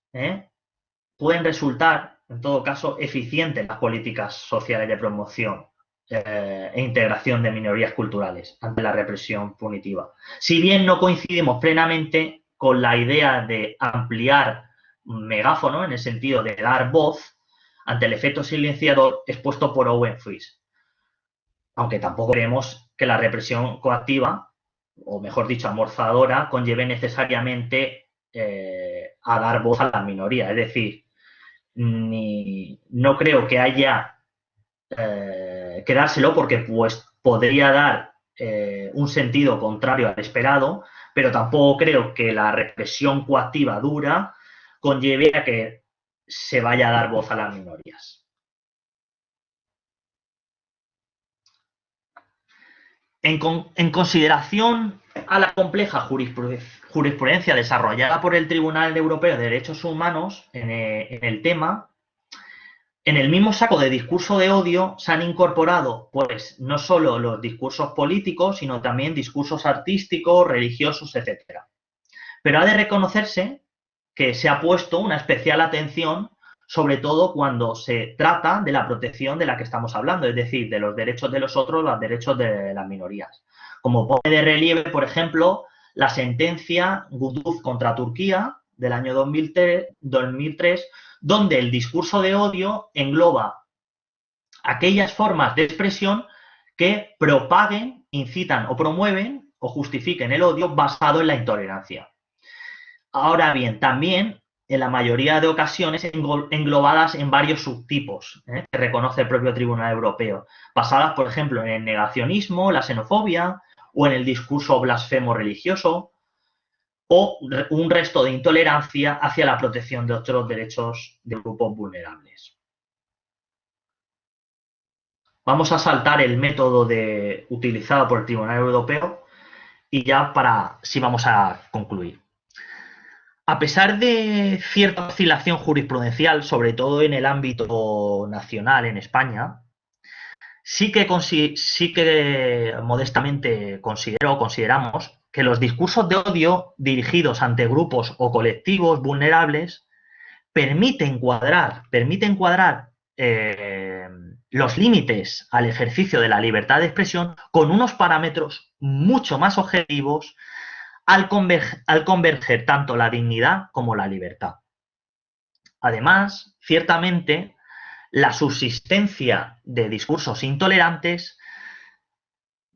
pueden resultar, en todo caso, eficientes las políticas sociales de promoción e integración de minorías culturales ante la represión punitiva. Si bien no coincidimos plenamente con la idea de ampliar megáfono, en el sentido de dar voz ante el efecto silenciador expuesto por Owen Fries. Aunque tampoco creemos que la represión coactiva, o mejor dicho, amortadora, conlleve necesariamente a dar voz a la minoría. Es decir, no creo que haya que dárselo porque pues, podría dar un sentido contrario al esperado, pero tampoco creo que la represión coactiva dura conlleve a que se vaya a dar voz a las minorías. En consideración a la compleja jurisprudencia desarrollada por el Tribunal Europeo de Derechos Humanos en el tema, en el mismo saco de discurso de odio se han incorporado, pues, no solo los discursos políticos, sino también discursos artísticos, religiosos, etc. Pero ha de reconocerse que se ha puesto una especial atención, sobre todo cuando se trata de la protección de la que estamos hablando, es decir, de los derechos de los otros, los derechos de las minorías. Como pone de relieve, por ejemplo, la sentencia Guduz contra Turquía del año 2003, donde el discurso de odio engloba aquellas formas de expresión que propaguen, incitan o promueven o justifiquen el odio basado en la intolerancia. Ahora bien, también en la mayoría de ocasiones englobadas en varios subtipos que reconoce el propio Tribunal Europeo, basadas, por ejemplo, en el negacionismo, la xenofobia o en el discurso blasfemo religioso, o un resto de intolerancia hacia la protección de otros derechos de grupos vulnerables. Vamos a saltar el método utilizado por el Tribunal Europeo y ya sí vamos a concluir. A pesar de cierta oscilación jurisprudencial, sobre todo en el ámbito nacional en España, sí que modestamente consideramos que los discursos de odio dirigidos ante grupos o colectivos vulnerables permiten cuadrar los límites al ejercicio de la libertad de expresión con unos parámetros mucho más objetivos al converger tanto la dignidad como la libertad. Además, ciertamente, la subsistencia de discursos intolerantes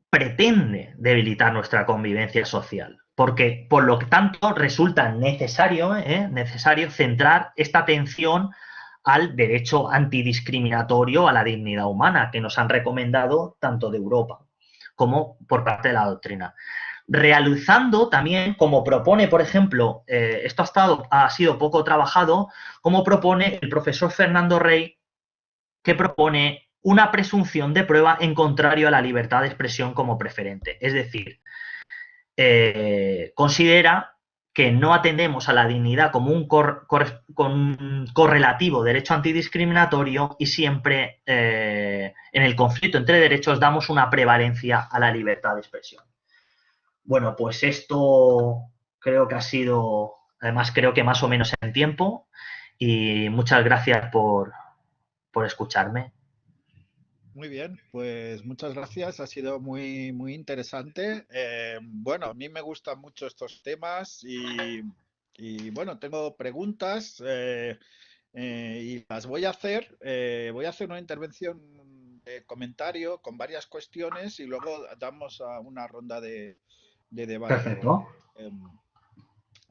pretende debilitar nuestra convivencia social, porque por lo tanto resulta necesario centrar esta atención al derecho antidiscriminatorio a la dignidad humana que nos han recomendado tanto de Europa como por parte de la doctrina. Realizando también, como propone, por ejemplo, esto ha sido poco trabajado, como propone el profesor Fernando Rey, que propone una presunción de prueba en contrario a la libertad de expresión como preferente. Es decir, considera que no atendemos a la dignidad como un correlativo derecho antidiscriminatorio y siempre en el conflicto entre derechos damos una prevalencia a la libertad de expresión. Bueno, pues esto creo que ha sido, además creo que más o menos en tiempo, y muchas gracias por escucharme. Muy bien, pues muchas gracias, ha sido muy, muy interesante. Bueno, a mí me gustan mucho estos temas y bueno, tengo preguntas y las voy a hacer. Voy a hacer una intervención de comentario con varias cuestiones y luego damos a una ronda de debate. Perfecto. Em,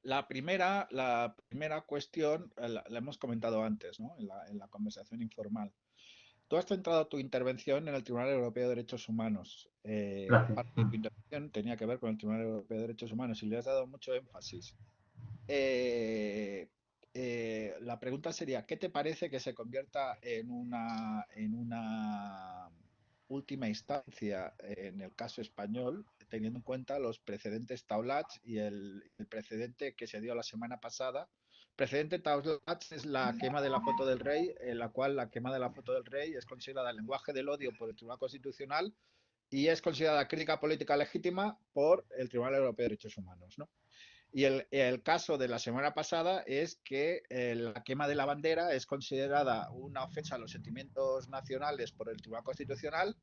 la primera cuestión la hemos comentado antes, ¿no? En la conversación informal. Tú has centrado tu intervención en el Tribunal Europeo de Derechos Humanos. Gracias. Parte de tu intervención tenía que ver con el Tribunal Europeo de Derechos Humanos y le has dado mucho énfasis. Eh, la pregunta sería, ¿qué te parece que se convierta en una última instancia en el caso español, teniendo en cuenta los precedentes Taulach y el precedente que se dio la semana pasada? Precedente Taulach es la quema de la foto del rey, en la cual la quema de la foto del rey es considerada el lenguaje del odio por el Tribunal Constitucional y es considerada crítica política legítima por el Tribunal Europeo de Derechos Humanos, ¿no? Y el caso de la semana pasada es que la quema de la bandera es considerada una ofensa a los sentimientos nacionales por el Tribunal Constitucional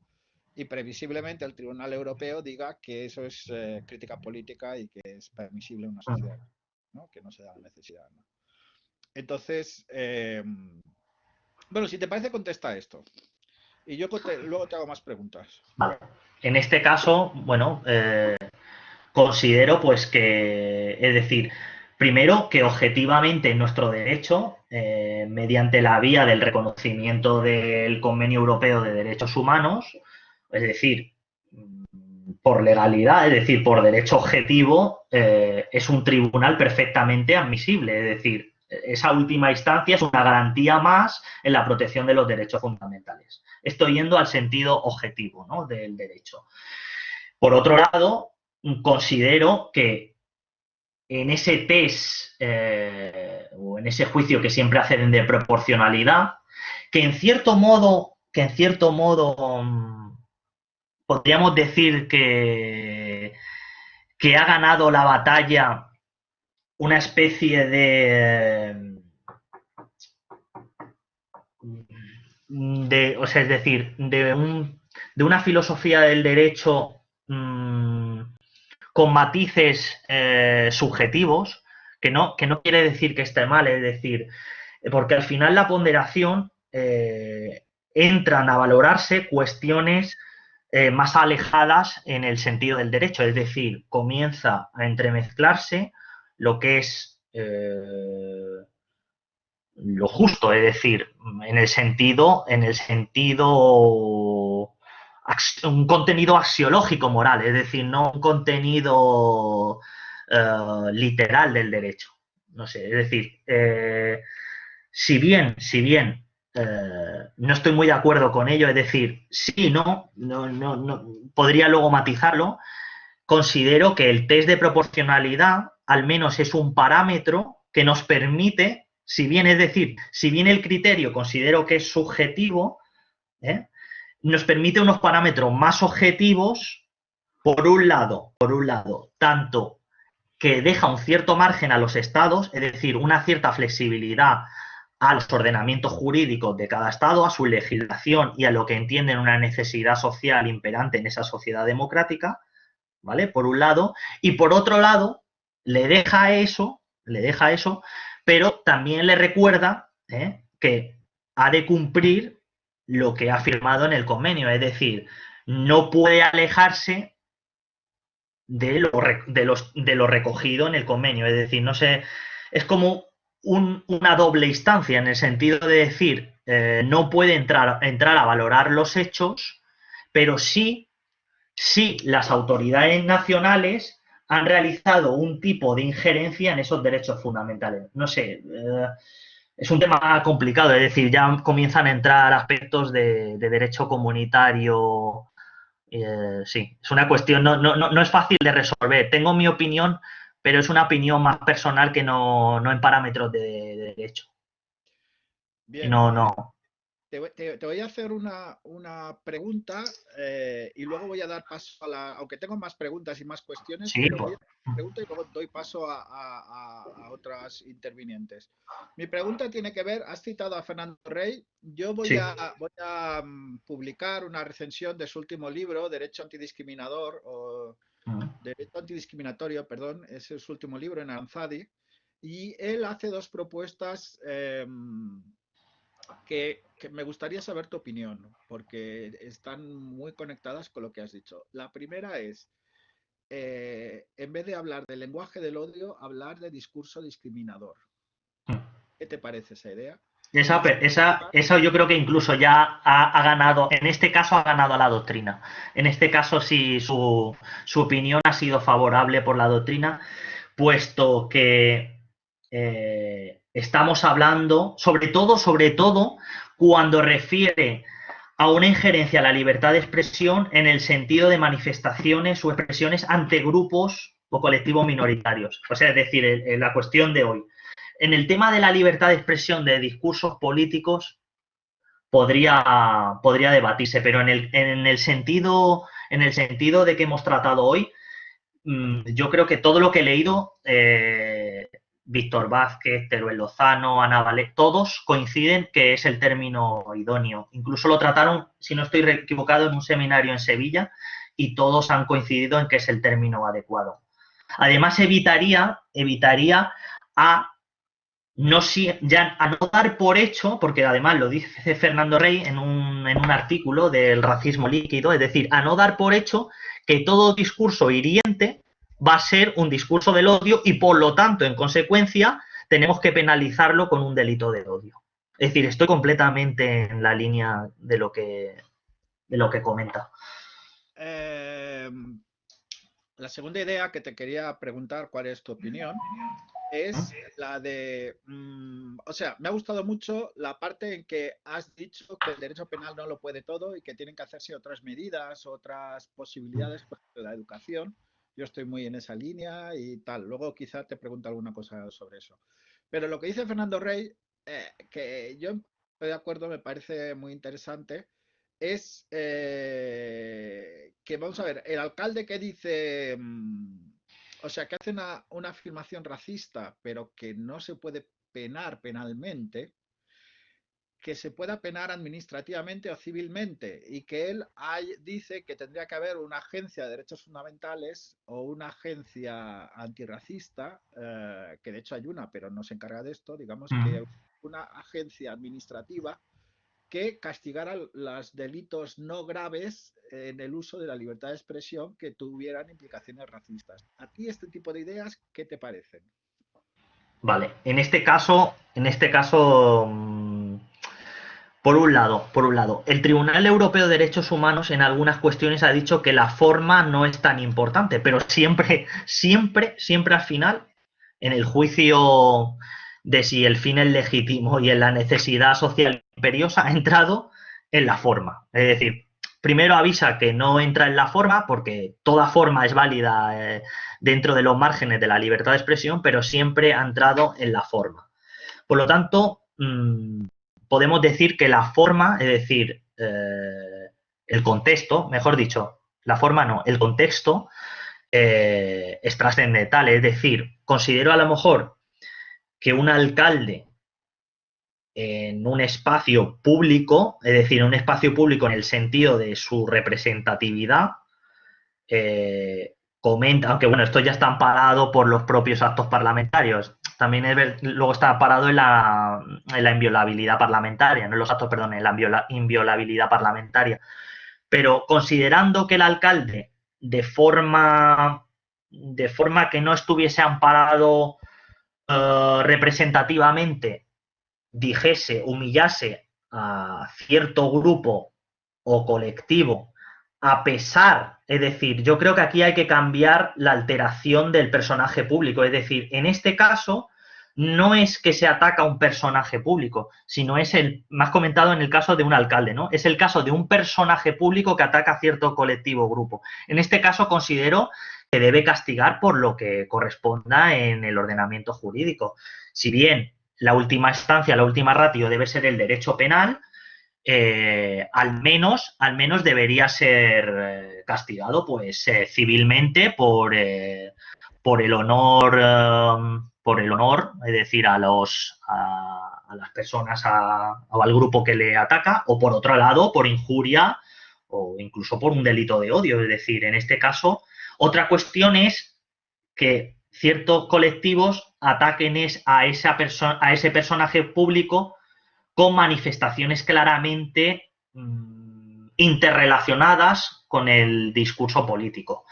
y previsiblemente el Tribunal Europeo diga que eso es crítica política y que es permisible en una sociedad, ¿no? Que no se da la necesidad, ¿no? Entonces, bueno, si te parece, contesta esto. Y yo luego te hago más preguntas. Vale. En este caso, bueno, considero pues que, es decir, primero que objetivamente nuestro derecho, mediante la vía del reconocimiento del Convenio Europeo de Derechos Humanos, es decir, por legalidad, es decir, por derecho objetivo, es un tribunal perfectamente admisible, es decir, esa última instancia es una garantía más en la protección de los derechos fundamentales. Estoy yendo al sentido objetivo, ¿no?, del derecho. Por otro lado, considero que en ese test o en ese juicio que siempre hacen de proporcionalidad, que en cierto modo podríamos decir que ha ganado la batalla una especie o sea, es decir, de una filosofía del derecho con matices subjetivos, que no quiere decir que esté mal, es decir, porque al final la ponderación entran a valorarse cuestiones más alejadas en el sentido del derecho, es decir, comienza a entremezclarse lo que es lo justo, es decir, un contenido axiológico moral, es decir, no un contenido literal del derecho. No sé, es decir, si bien no estoy muy de acuerdo con ello, es decir, sí, no, podría luego matizarlo, considero que el test de proporcionalidad al menos es un parámetro que nos permite, si bien, es decir, si bien el criterio considero que es subjetivo, nos permite unos parámetros más objetivos, por un lado, tanto que deja un cierto margen a los estados, es decir, una cierta flexibilidad a los ordenamientos jurídicos de cada estado, a su legislación y a lo que entienden una necesidad social imperante en esa sociedad democrática, ¿vale? Por un lado, y por otro lado, le deja eso, pero también le recuerda que ha de cumplir lo que ha firmado en el convenio, es decir, no puede alejarse de lo recogido en el convenio, es decir, no sé, es como una doble instancia en el sentido de decir, no puede entrar a valorar los hechos, pero sí las autoridades nacionales han realizado un tipo de injerencia en esos derechos fundamentales. No sé, es un tema complicado, es decir, ya comienzan a entrar aspectos de derecho comunitario. Sí, es una cuestión, no es fácil de resolver. Tengo mi opinión, pero es una opinión más personal que no en parámetros de derecho. Y Bien, no. te voy a hacer una pregunta y luego voy a dar paso a aunque tengo más preguntas y más cuestiones, Sí, pero voy pues, a hacer una pregunta y luego doy paso a otras intervinientes. Mi pregunta tiene que ver, has citado a Fernando Rey, yo sí. voy a publicar una recensión de su último libro, Derecho Antidiscriminatorio, perdón, es su último libro en Aranzadi, y él hace dos propuestas que me gustaría saber tu opinión, porque están muy conectadas con lo que has dicho. La primera es, en vez de hablar del lenguaje del odio, hablar de discurso discriminador. ¿Qué te parece esa idea? Y en segundo lugar, Eso yo creo que incluso ya ha ganado, en este caso ha ganado a la doctrina. En este caso sí su opinión ha sido favorable por la doctrina, puesto que estamos hablando, sobre todo, cuando refiere a una injerencia a la libertad de expresión en el sentido de manifestaciones o expresiones ante grupos o colectivos minoritarios. O sea, es decir, en la cuestión de hoy. En el tema de la libertad de expresión de discursos políticos podría debatirse, pero en el sentido de que hemos tratado hoy, yo creo que todo lo que he leído, Víctor Vázquez, Teruel Lozano, Ana Valé, todos coinciden que es el término idóneo. Incluso lo trataron, si no estoy equivocado, en un seminario en Sevilla y todos han coincidido en que es el término adecuado. Además, evitaría a a no dar por hecho, porque además lo dice Fernando Rey en un artículo del racismo líquido, es decir, a no dar por hecho que todo discurso hiriente va a ser un discurso del odio y por lo tanto, en consecuencia, tenemos que penalizarlo con un delito de odio. Es decir, estoy completamente en la línea de lo que comenta. eh, la segunda idea que te quería preguntar, ¿cuál es tu opinión? Es la de, o sea, me ha gustado mucho la parte en que has dicho que el derecho penal no lo puede todo y que tienen que hacerse otras medidas, otras posibilidades, por ejemplo, la educación. Yo estoy muy en esa línea y tal. Luego quizá te pregunto alguna cosa sobre eso. Pero lo que dice Fernando Rey, que yo estoy de acuerdo, me parece muy interesante, es que, vamos a ver, el alcalde que dice... o sea, que hace una afirmación racista, pero que no se puede penar penalmente, que se pueda penar administrativamente o civilmente, y que él dice que tendría que haber una agencia de derechos fundamentales o una agencia antirracista, que de hecho hay una, pero no se encarga de esto, digamos que una agencia administrativa que castigara los delitos no graves en el uso de la libertad de expresión que tuvieran implicaciones racistas. ¿A ti este tipo de ideas qué te parecen? Vale, en este caso, por un lado, el Tribunal Europeo de Derechos Humanos en algunas cuestiones ha dicho que la forma no es tan importante, pero siempre al final, en el juicio de si el fin es legítimo y en la necesidad social imperiosa, ha entrado en la forma. Es decir, primero avisa que no entra en la forma, porque toda forma es válida dentro de los márgenes de la libertad de expresión, pero siempre ha entrado en la forma. Por lo tanto, podemos decir que la forma, es decir, el contexto, mejor dicho, la forma no, el contexto es trascendental. Es decir, considero a lo mejor que un alcalde en un espacio público, es decir, un espacio público en el sentido de su representatividad, comenta, aunque bueno, esto ya está amparado por los propios actos parlamentarios, también luego está amparado en la inviolabilidad parlamentaria, no en los actos, perdón, en la inviolabilidad parlamentaria. Pero considerando que el alcalde, de forma que no estuviese amparado representativamente, dijese, humillase a cierto grupo o colectivo, a pesar, es decir, yo creo que aquí hay que cambiar la alteración del personaje público, es decir, en este caso no es que se ataca a un personaje público, sino es el, más comentado en el caso de un alcalde, ¿no? Es el caso de un personaje público que ataca a cierto colectivo o grupo. En este caso considero que debe castigar por lo que corresponda en el ordenamiento jurídico. Si bien la última instancia, la última ratio debe ser el derecho penal, al menos debería ser castigado pues civilmente por el honor, es decir, a las personas o al grupo que le ataca, o por otro lado, por injuria o incluso por un delito de odio. Es decir, en este caso, otra cuestión es que ciertos colectivos ataquen a ese personaje público con manifestaciones claramente interrelacionadas con el discurso político,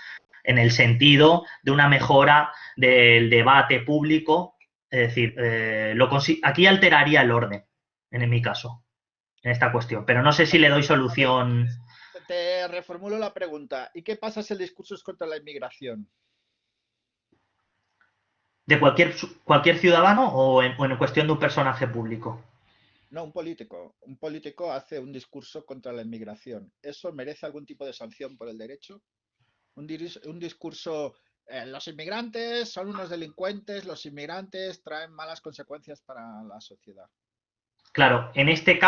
en el sentido de una mejora del debate público. Es decir, aquí alteraría el orden, en mi caso, en esta cuestión, pero no sé si le doy solución. Te reformulo la pregunta. ¿Y qué pasa si el discurso es contra la inmigración? ¿De cualquier ciudadano o en cuestión de un personaje público? No, un político. Un político hace un discurso contra la inmigración. ¿Eso merece algún tipo de sanción por el derecho? Un discurso, los inmigrantes son unos delincuentes, los inmigrantes traen malas consecuencias para la sociedad. Claro, en este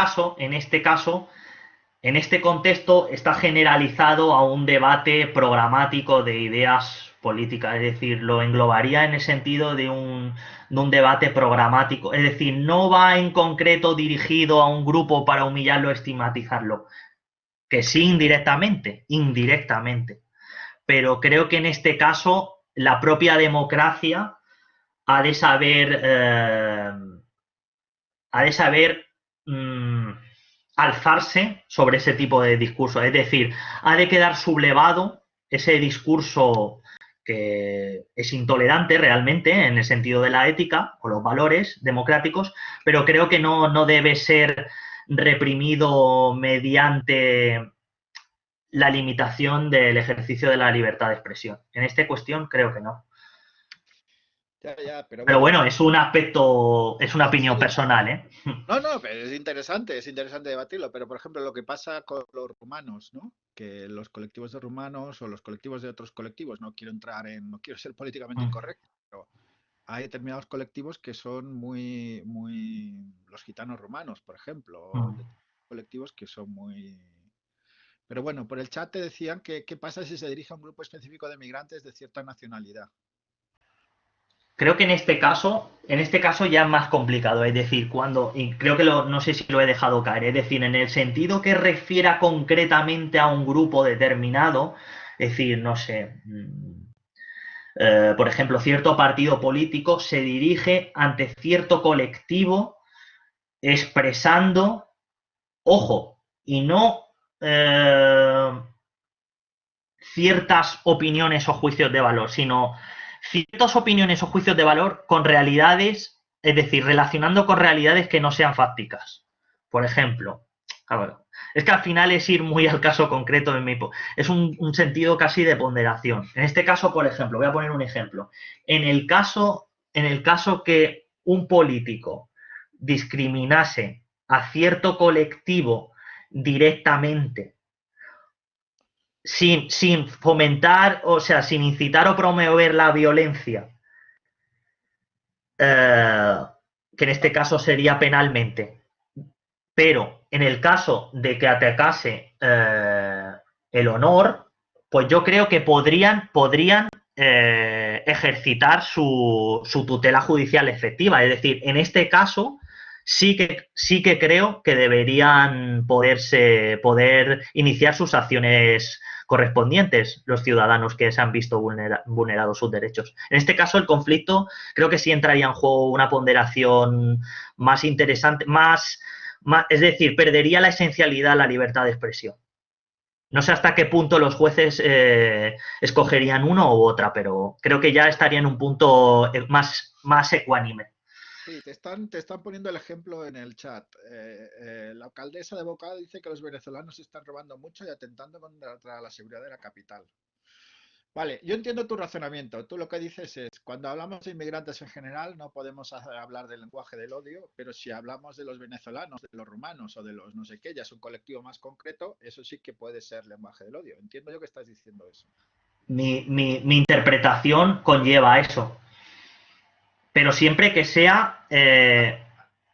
contexto está generalizado a un debate programático de ideas políticas, es decir, lo englobaría en el sentido de un debate programático, es decir, no va en concreto dirigido a un grupo para humillarlo o estigmatizarlo, que sí indirectamente, pero creo que en este caso la propia democracia ha de saber, ha de saber alzarse sobre ese tipo de discurso. Es decir, ha de quedar sublevado ese discurso que es intolerante realmente en el sentido de la ética o los valores democráticos, pero creo que no debe ser reprimido mediante la limitación del ejercicio de la libertad de expresión. En esta cuestión creo que no. Ya, ya, pero Pero bueno, bueno, es un aspecto, es una sí, opinión sí. personal, ¿eh? No, no, pero es interesante debatirlo, pero por ejemplo lo que pasa con los rumanos, ¿no? Que los colectivos de rumanos o los colectivos de otros colectivos, no quiero ser políticamente incorrecto, pero hay determinados colectivos que son los gitanos rumanos, por ejemplo, o colectivos que son muy... Pero bueno, por el chat te decían que qué pasa si se dirige a un grupo específico de migrantes de cierta nacionalidad. Creo que en este caso ya es más complicado, es decir, y creo que no sé si lo he dejado caer, es decir, en el sentido que refiera concretamente a un grupo determinado, es decir, no sé, por ejemplo, cierto partido político se dirige ante cierto colectivo expresando, ojo, y no ciertas opiniones o juicios de valor, sino ciertas opiniones o juicios de valor con realidades, es decir, relacionando con realidades que no sean fácticas. Por ejemplo, es que al final es ir muy al caso concreto en es un sentido casi de ponderación. En este caso, por ejemplo, voy a poner un ejemplo. En el caso que un político discriminase a cierto colectivo directamente sin fomentar, o sea, sin incitar o promover la violencia, que en este caso sería penalmente, pero en el caso de que atacase el honor, pues yo creo que podrían ejercitar su tutela judicial efectiva. Es decir, en este caso sí que creo que deberían poder iniciar sus acciones correspondientes los ciudadanos que se han visto vulnerados sus derechos. En este caso, el conflicto creo que sí entraría en juego una ponderación más interesante, es decir, perdería la esencialidad la libertad de expresión. No sé hasta qué punto los jueces escogerían uno u otra, pero creo que ya estaría en un punto más ecuánime. Sí, te están poniendo el ejemplo en el chat. La alcaldesa de Bogotá dice que los venezolanos están robando mucho y atentando contra la seguridad de la capital. Vale, yo entiendo tu razonamiento. Tú lo que dices es, cuando hablamos de inmigrantes en general, no podemos hablar del lenguaje del odio, pero si hablamos de los venezolanos, de los rumanos o de los no sé qué, ya es un colectivo más concreto, eso sí que puede ser lenguaje del odio. Entiendo yo que estás diciendo eso. Mi interpretación conlleva eso, pero siempre que sea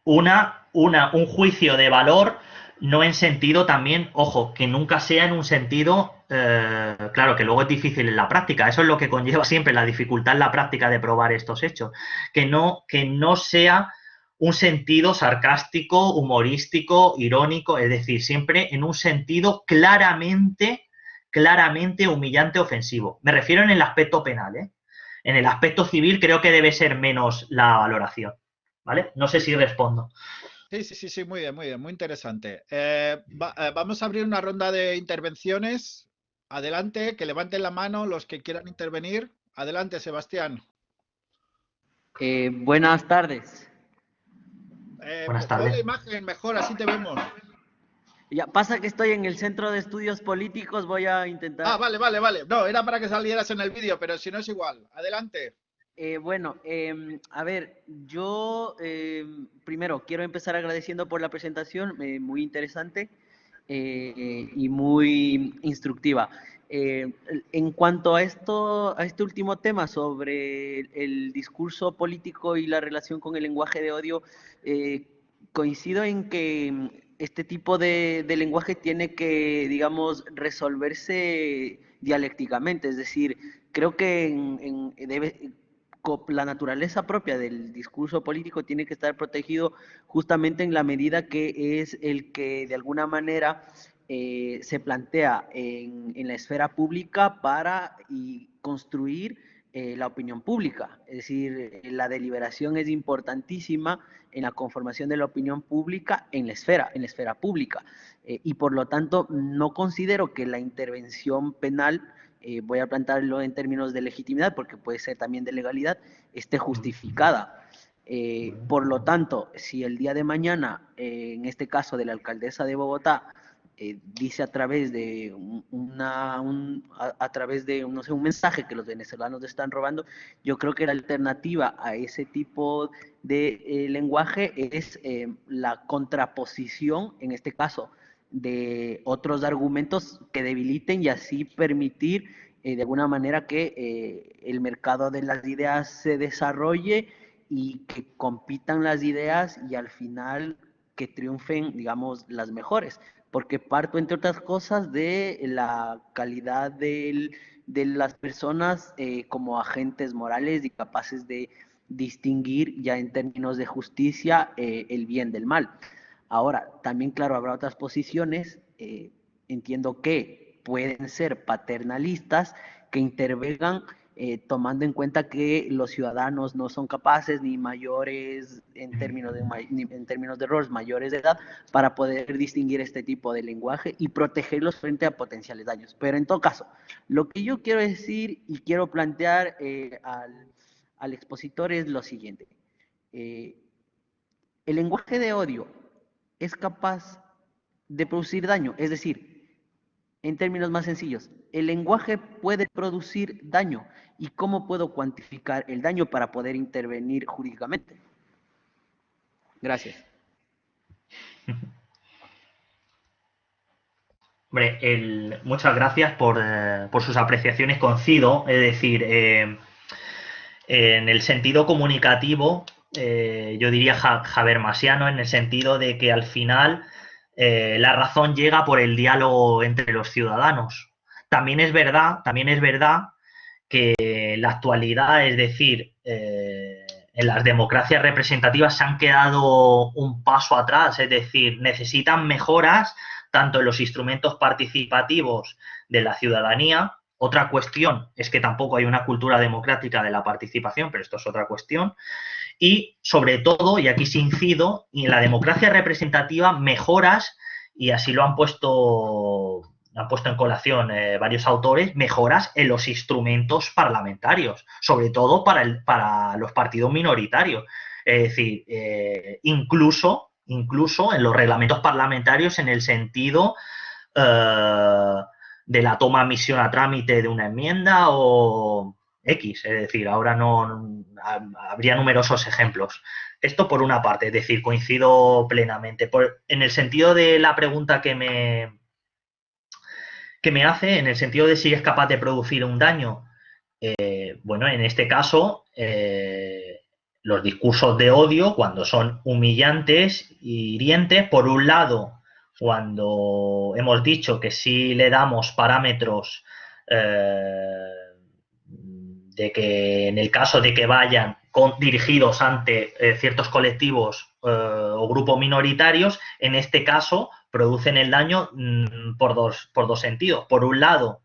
un juicio de valor, no en sentido también, ojo, que nunca sea en un sentido, claro, que luego es difícil en la práctica, eso es lo que conlleva siempre la dificultad en la práctica de probar estos hechos, que no sea un sentido sarcástico, humorístico, irónico, es decir, siempre en un sentido claramente humillante, ofensivo. Me refiero en el aspecto penal, ¿eh? En el aspecto civil creo que debe ser menos la valoración, ¿vale? No sé si respondo. Sí, sí, sí, sí, muy bien, muy interesante. Vamos a abrir una ronda de intervenciones. Adelante, que levanten la mano los que quieran intervenir. Adelante, Sebastián. Buenas tardes. Buenas Pon la tardes. imagen mejor, así te vemos. Ya pasa que estoy en el Centro de Estudios Políticos, voy a Ah, intentar. vale, vale, vale. No, era para que salieras en el vídeo, pero si no es igual. Adelante. Bueno, a ver, yo primero quiero empezar agradeciendo por la presentación, muy interesante y muy instructiva. En cuanto a esto, a este último tema sobre el discurso político y la relación con el lenguaje de odio, eh, coincido en que este tipo de lenguaje tiene que, digamos, resolverse dialécticamente, es decir, creo que la naturaleza propia del discurso político tiene que estar protegido justamente en la medida que es el que de alguna manera se plantea en la esfera pública para construir la opinión pública. Es decir, la deliberación es importantísima en la conformación de la opinión pública en la esfera pública. Y por lo tanto, no considero que la intervención penal, voy a plantearlo en términos de legitimidad, porque puede ser también de legalidad, esté justificada. Por lo tanto, si el día de mañana, en este caso de la alcaldesa de Bogotá, dice a través de a través de no sé, un mensaje que los venezolanos están robando, yo creo que la alternativa a ese tipo de lenguaje es la contraposición, en este caso, de otros argumentos que debiliten y así permitir de alguna manera que el mercado de las ideas se desarrolle y que compitan las ideas y al final que triunfen, digamos, las mejores. Porque parto, entre otras cosas, de la calidad de las personas como agentes morales y capaces de distinguir ya en términos de justicia el bien del mal. Ahora, también, claro, habrá otras posiciones, entiendo que pueden ser paternalistas, que intervengan tomando en cuenta que los ciudadanos no son capaces ni mayores en términos de errores mayores de edad para poder distinguir este tipo de lenguaje y protegerlos frente a potenciales daños. Pero en todo caso, lo que yo quiero decir y quiero plantear al expositor es lo siguiente. Eh, el lenguaje de odio es capaz de producir daño, es decir, en términos más sencillos, el lenguaje puede producir daño. ¿Y cómo puedo cuantificar el daño para poder intervenir jurídicamente? Gracias. Hombre, muchas gracias por sus apreciaciones. Coincido, es decir, en el sentido comunicativo, yo diría habermasiano, en el sentido de que al final la razón llega por el diálogo entre los ciudadanos. También es verdad que en la actualidad, es decir, en las democracias representativas se han quedado un paso atrás, es decir, necesitan mejoras tanto en los instrumentos participativos de la ciudadanía. Otra cuestión es que tampoco hay una cultura democrática de la participación, pero esto es otra cuestión. Y sobre todo, y aquí sí incido, y en la democracia representativa mejoras, y así lo han puesto en colación varios autores, mejoras en los instrumentos parlamentarios, sobre todo para los partidos minoritarios. Es decir, incluso en los reglamentos parlamentarios en el sentido de la toma misión a trámite de una enmienda o X, es decir, ahora no habría numerosos ejemplos. Esto por una parte, es decir, coincido plenamente. En el sentido de la pregunta que me hace, en el sentido de si es capaz de producir un daño, bueno, en este caso, los discursos de odio, cuando son humillantes y hirientes, por un lado, cuando hemos dicho que sí le damos parámetros de que en el caso de que vayan dirigidos ante ciertos colectivos o grupos minoritarios, en este caso producen el daño por dos sentidos. Por un lado,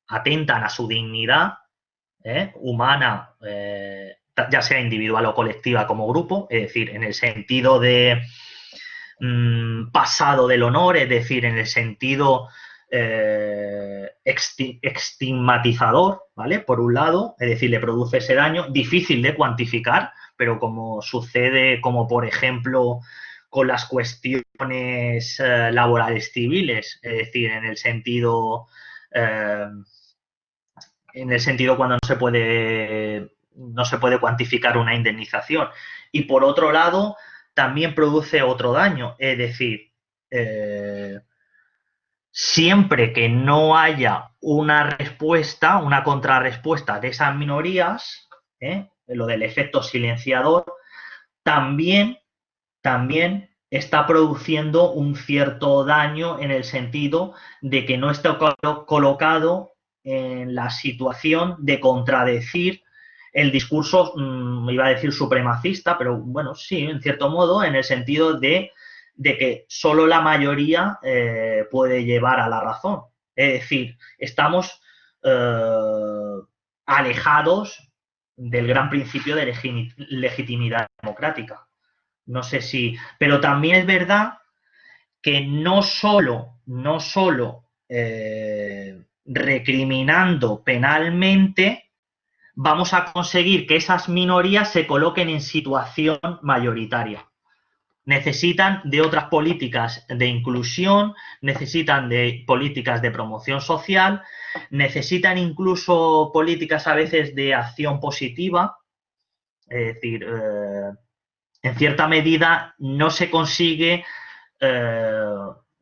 atentan a su dignidad humana, ya sea individual o colectiva como grupo, es decir, en el sentido de pasado del honor, es decir, en el sentido estigmatizador, ¿vale? Por un lado, es decir, le produce ese daño difícil de cuantificar, pero como sucede, como por ejemplo, con las cuestiones laborales civiles, es decir, en el sentido cuando no se puede cuantificar una indemnización. Y por otro lado, también produce otro daño, es decir, siempre que no haya una respuesta, una contrarrespuesta de esas minorías, lo del efecto silenciador, también está produciendo un cierto daño en el sentido de que no está colocado en la situación de contradecir el discurso, iba a decir supremacista, pero bueno, sí, en cierto modo, en el sentido de que solo la mayoría puede llevar a la razón. Es decir, estamos alejados del gran principio de legitimidad democrática. No sé si... Pero también es verdad que no solo recriminando penalmente vamos a conseguir que esas minorías se coloquen en situación mayoritaria. Necesitan de otras políticas de inclusión, necesitan de políticas de promoción social, necesitan incluso políticas a veces de acción positiva, es decir, en cierta medida no se consigue,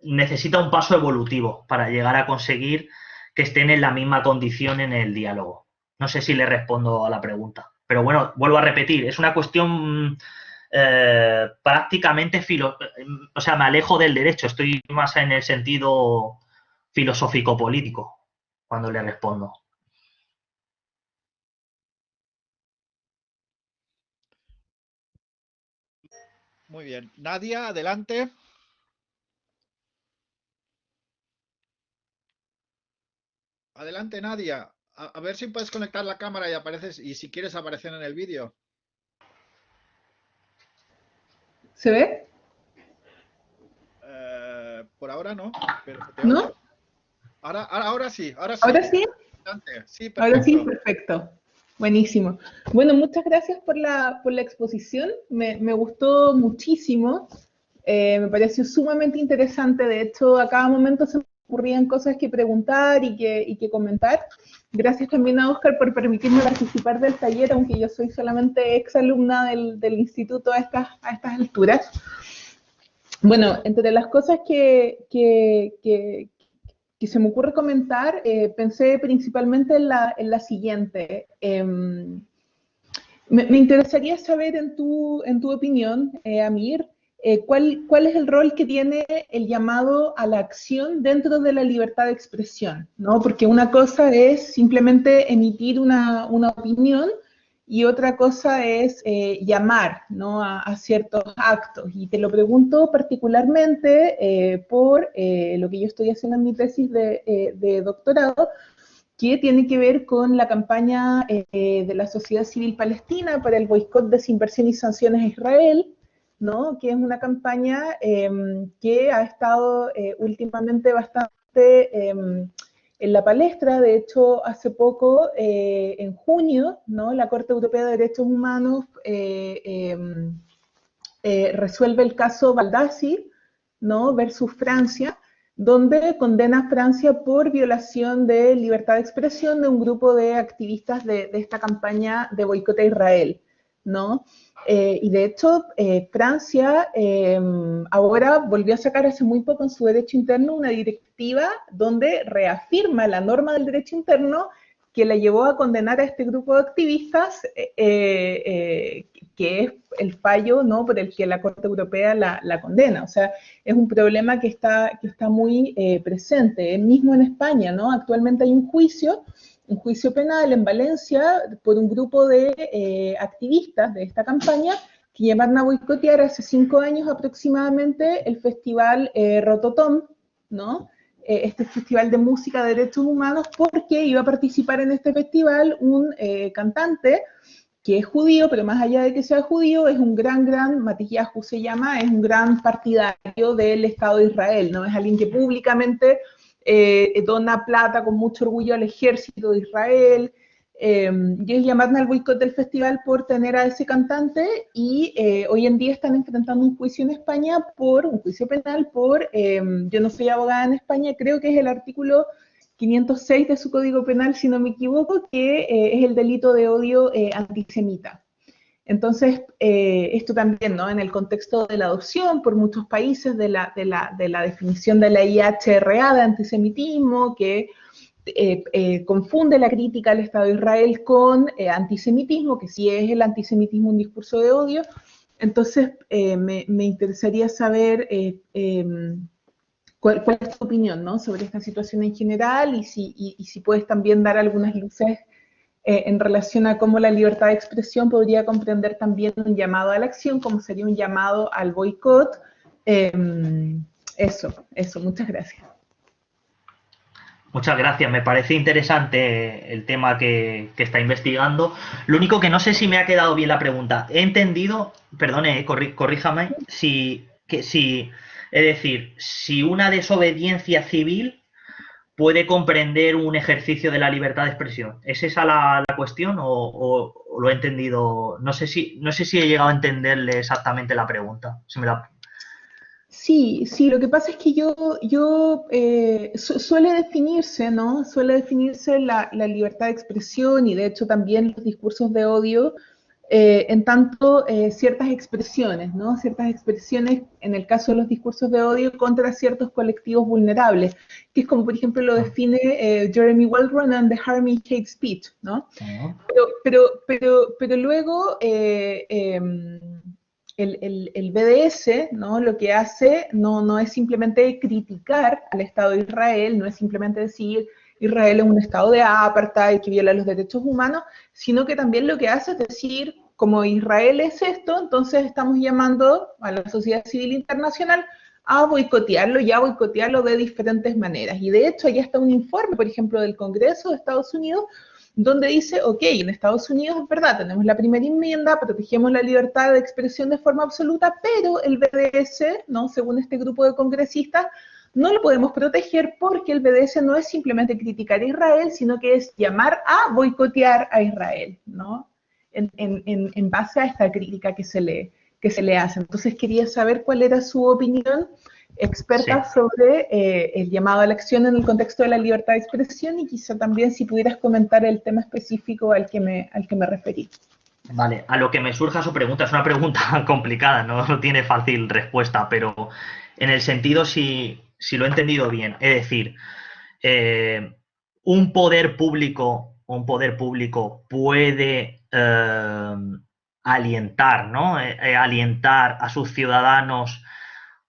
necesita un paso evolutivo para llegar a conseguir que estén en la misma condición en el diálogo. No sé si le respondo a la pregunta, pero bueno, vuelvo a repetir, es una cuestión prácticamente o sea, me alejo del derecho, estoy más en el sentido filosófico-político cuando le respondo. Muy bien. Nadia, adelante. Adelante, Nadia. A ver si puedes conectar la cámara y apareces, y si quieres aparecer en el vídeo. ¿Se ve? Por ahora no, pero se te ¿No? oye. Ahora sí, ahora sí. ¿Ahora sí? Adelante. Sí, Ahora sí, perfecto. perfecto. Buenísimo. Bueno, muchas gracias por la exposición. Me gustó muchísimo. Me pareció sumamente interesante. De hecho, a cada momento se me ocurrían cosas que preguntar y que comentar. Gracias también a Óscar por permitirme participar del taller, aunque yo soy solamente exalumna del instituto a estas alturas. Bueno, entre las cosas que que se me ocurre comentar, pensé principalmente en la siguiente. Me interesaría saber en tu opinión, Amir, ¿cuál es el rol que tiene el llamado a la acción dentro de la libertad de expresión, ¿no? Porque una cosa es simplemente emitir una opinión y otra cosa es llamar, ¿no? a ciertos actos. Y te lo pregunto particularmente por lo que yo estoy haciendo en mi tesis de doctorado, que tiene que ver con la campaña de la sociedad civil palestina para el boicot, desinversión y sanciones a Israel, ¿no? Que es una campaña que ha estado últimamente bastante en la palestra. De hecho, hace poco, en junio, ¿no? La Corte Europea de Derechos Humanos resuelve el caso Baldassi, ¿no? Versus Francia, donde condena a Francia por violación de libertad de expresión de un grupo de activistas de esta campaña de boicot a Israel, ¿no? Y de hecho, Francia ahora volvió a sacar hace muy poco en su derecho interno una directiva donde reafirma la norma del derecho interno que la llevó a condenar a este grupo de activistas, que es el fallo, ¿no? Por el que la Corte Europea la condena. O sea, es un problema que está muy presente. Mismo en España, ¿no? Actualmente hay un juicio penal en Valencia por un grupo de activistas de esta campaña que llevaron a boicotear hace 5 años aproximadamente el festival Rototom, ¿no? Este festival de música de derechos humanos, porque iba a participar en este festival un cantante que es judío, pero más allá de que sea judío, es un gran, Matisyahu se llama, es un gran partidario del Estado de Israel, ¿no? Es alguien que públicamente dona plata con mucho orgullo al ejército de Israel, y ellos llamaron al boicot del festival por tener a ese cantante, y hoy en día están enfrentando un juicio en España un juicio penal por, yo no soy abogada en España, creo que es el artículo 506 de su Código Penal, si no me equivoco, que es el delito de odio antisemita. Entonces, esto también, ¿no? En el contexto de la adopción por muchos países de la definición de la IHRA de antisemitismo, que confunde la crítica al Estado de Israel con antisemitismo, que sí es el antisemitismo un discurso de odio. Entonces, me interesaría saber ¿cuál es tu opinión, ¿no? Sobre esta situación en general, y si puedes también dar algunas luces en relación a cómo la libertad de expresión podría comprender también un llamado a la acción, como sería un llamado al boicot. Eso, muchas gracias. Muchas gracias, me parece interesante el tema que está investigando. Lo único que no sé si me ha quedado bien la pregunta. He entendido, perdone, corríjame, es decir, si una desobediencia civil puede comprender un ejercicio de la libertad de expresión. ¿Es esa la cuestión o lo he entendido? No sé si he llegado a entenderle exactamente la pregunta. Sí, lo que pasa es que suele definirse, ¿no? Suele definirse la libertad de expresión, y de hecho también los discursos de odio, en tanto ciertas expresiones, ¿no? Ciertas expresiones, en el caso de los discursos de odio, contra ciertos colectivos vulnerables, que es como, por ejemplo, lo define Jeremy Waldron en The Harm in Hate Speech, ¿no? Pero luego el BDS, ¿no? Lo que hace no es simplemente criticar al Estado de Israel, no es simplemente decir Israel es un estado de apartheid que viola los derechos humanos, sino que también lo que hace es decir, como Israel es esto, entonces estamos llamando a la sociedad civil internacional a boicotearlo y a boicotearlo de diferentes maneras. Y de hecho, ya está un informe, por ejemplo, del Congreso de Estados Unidos, donde dice, ok, en Estados Unidos es verdad, tenemos la primera enmienda, protegemos la libertad de expresión de forma absoluta, pero el BDS, ¿no? Según este grupo de congresistas, no lo podemos proteger porque el BDS no es simplemente criticar a Israel, sino que es llamar a boicotear a Israel, ¿no? En base a esta crítica que se le hace. Entonces quería saber cuál era su opinión experta sobre el llamado a la acción en el contexto de la libertad de expresión, y quizá también si pudieras comentar el tema específico al que me referí. Vale, a lo que me surja su pregunta, es una pregunta complicada, no tiene fácil respuesta, pero en el sentido si lo he entendido bien, es decir, un poder público puede alientar, ¿no? Alientar a sus ciudadanos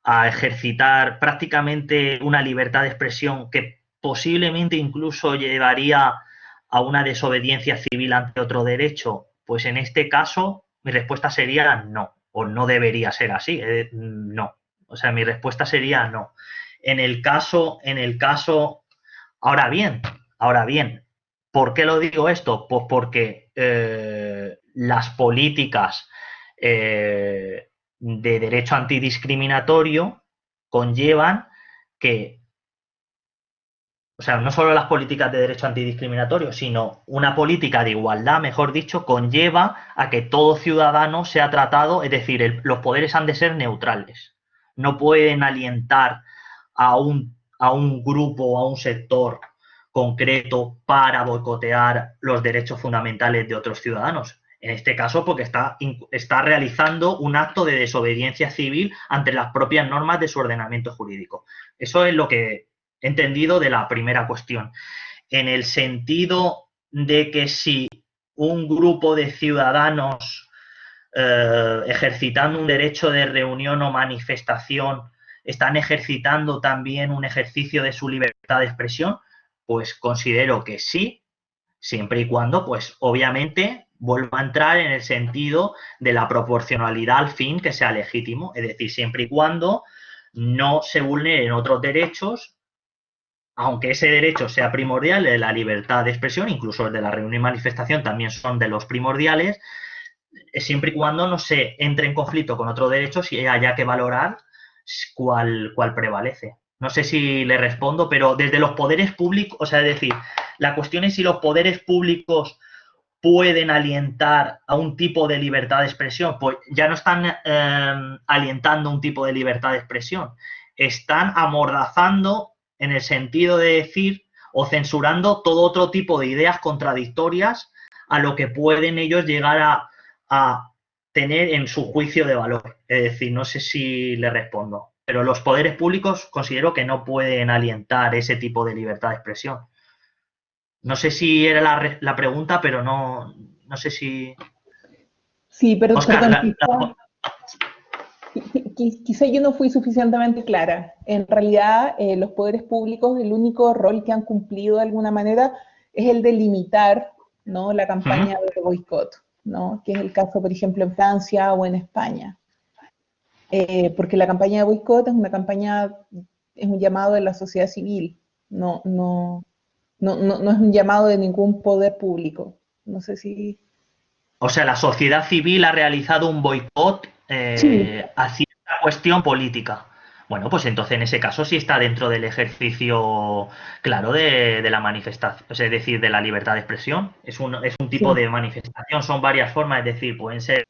a ejercitar prácticamente una libertad de expresión que posiblemente incluso llevaría a una desobediencia civil ante otro derecho, pues en este caso mi respuesta sería no, o no debería ser así, no. O sea, mi respuesta sería no. En el caso, ahora bien, ¿por qué lo digo esto? Pues porque las políticas de derecho antidiscriminatorio conllevan que, o sea, no solo las políticas de derecho antidiscriminatorio, sino una política de igualdad, mejor dicho, conlleva a que todo ciudadano sea tratado, es decir, los poderes han de ser neutrales. No pueden alientar a un grupo o a un sector concreto para boicotear los derechos fundamentales de otros ciudadanos. En este caso, porque está realizando un acto de desobediencia civil ante las propias normas de su ordenamiento jurídico. Eso es lo que he entendido de la primera cuestión. En el sentido de que si un grupo de ciudadanos ejercitando un derecho de reunión o manifestación están ejercitando también un ejercicio de su libertad de expresión, pues considero que sí, siempre y cuando, pues obviamente, vuelva a entrar en el sentido de la proporcionalidad al fin que sea legítimo, es decir, siempre y cuando no se vulneren otros derechos, aunque ese derecho sea primordial, de la libertad de expresión, incluso el de la reunión y manifestación también son de los primordiales, siempre y cuando no se entre en conflicto con otro derecho, si haya que valorar cuál prevalece. No sé si le respondo, pero desde los poderes públicos, o sea, es decir, la cuestión es si los poderes públicos pueden alientar a un tipo de libertad de expresión, pues ya no están alientando un tipo de libertad de expresión, están amordazando en el sentido de decir o censurando todo otro tipo de ideas contradictorias a lo que pueden ellos llegar a tener en su juicio de valor. Es decir, no sé si le respondo, pero los poderes públicos considero que no pueden alientar ese tipo de libertad de expresión. No sé si era la pregunta, pero no sé si... Sí, pero Oscar, perdón, quizá yo no fui suficientemente clara. En realidad, los poderes públicos, el único rol que han cumplido de alguna manera es el de limitar, ¿no?, la campaña de boicot, ¿no?, que es el caso, por ejemplo, en Francia o en España. Porque la campaña de boicot es una campaña, es un llamado de la sociedad civil, no es un llamado de ningún poder público. No sé si... O sea, la sociedad civil ha realizado un boicot Sí, hacia esta cuestión política. Bueno, pues entonces en ese caso sí está dentro del ejercicio claro de la manifestación, es decir, de la libertad de expresión. Es un tipo sí, de manifestación, son varias formas, es decir, pueden ser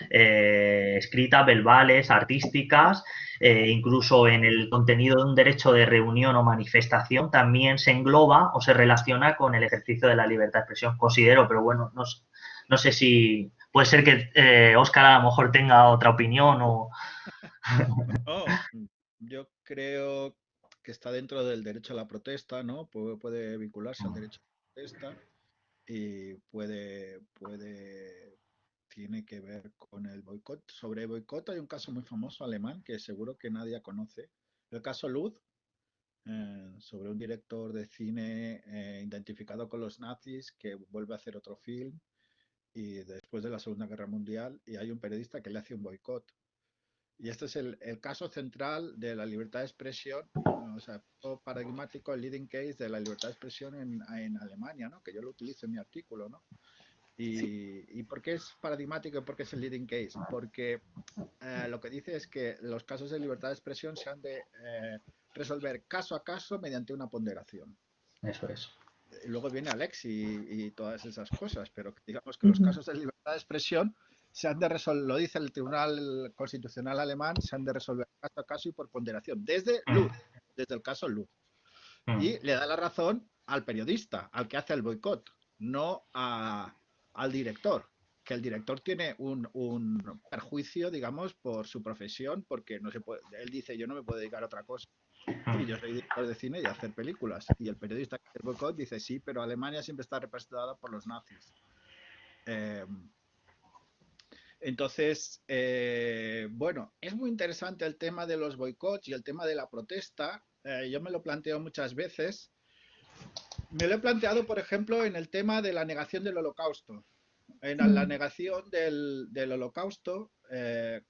escritas, verbales, artísticas, incluso en el contenido de un derecho de reunión o manifestación también se engloba o se relaciona con el ejercicio de la libertad de expresión, considero, pero bueno, no sé si puede ser que Óscar a lo mejor tenga otra opinión o... No, yo creo que está dentro del derecho a la protesta, ¿no? Puede vincularse al derecho a la protesta y tiene que ver con el boicot. Sobre boicot hay un caso muy famoso alemán que seguro que nadie conoce. El caso Luz, sobre un director de cine identificado con los nazis que vuelve a hacer otro film y después de la Segunda Guerra Mundial y hay un periodista que le hace un boicot. Y este es el caso central de la libertad de expresión, o sea, paradigmático, el leading case de la libertad de expresión en Alemania, ¿no? Que yo lo utilizo en mi artículo, ¿no? sí. ¿Y por qué es paradigmático y por qué es el leading case? Porque lo que dice es que los casos de libertad de expresión se han de resolver caso a caso mediante una ponderación. Eso es. Y luego viene Alex y todas esas cosas, pero digamos que los Ujú. casos de libertad de expresión se han de resolver, lo dice el Tribunal Constitucional alemán, se han de resolver caso a caso y por ponderación, desde el caso Luz. Y le da la razón al periodista, al que hace el boicot, no al director. que el director tiene un perjuicio, digamos, por su profesión, porque no se puede, él dice, yo no me puedo dedicar a otra cosa. Sí, yo soy director de cine y hacer películas. Y el periodista que hace el boicot dice, sí, pero Alemania siempre está representada por los nazis. Entonces, bueno, es muy interesante el tema de los boicots y el tema de la protesta. Yo me lo planteo muchas veces. Me lo he planteado, por ejemplo, en el tema de la negación del Holocausto. En la negación del Holocausto,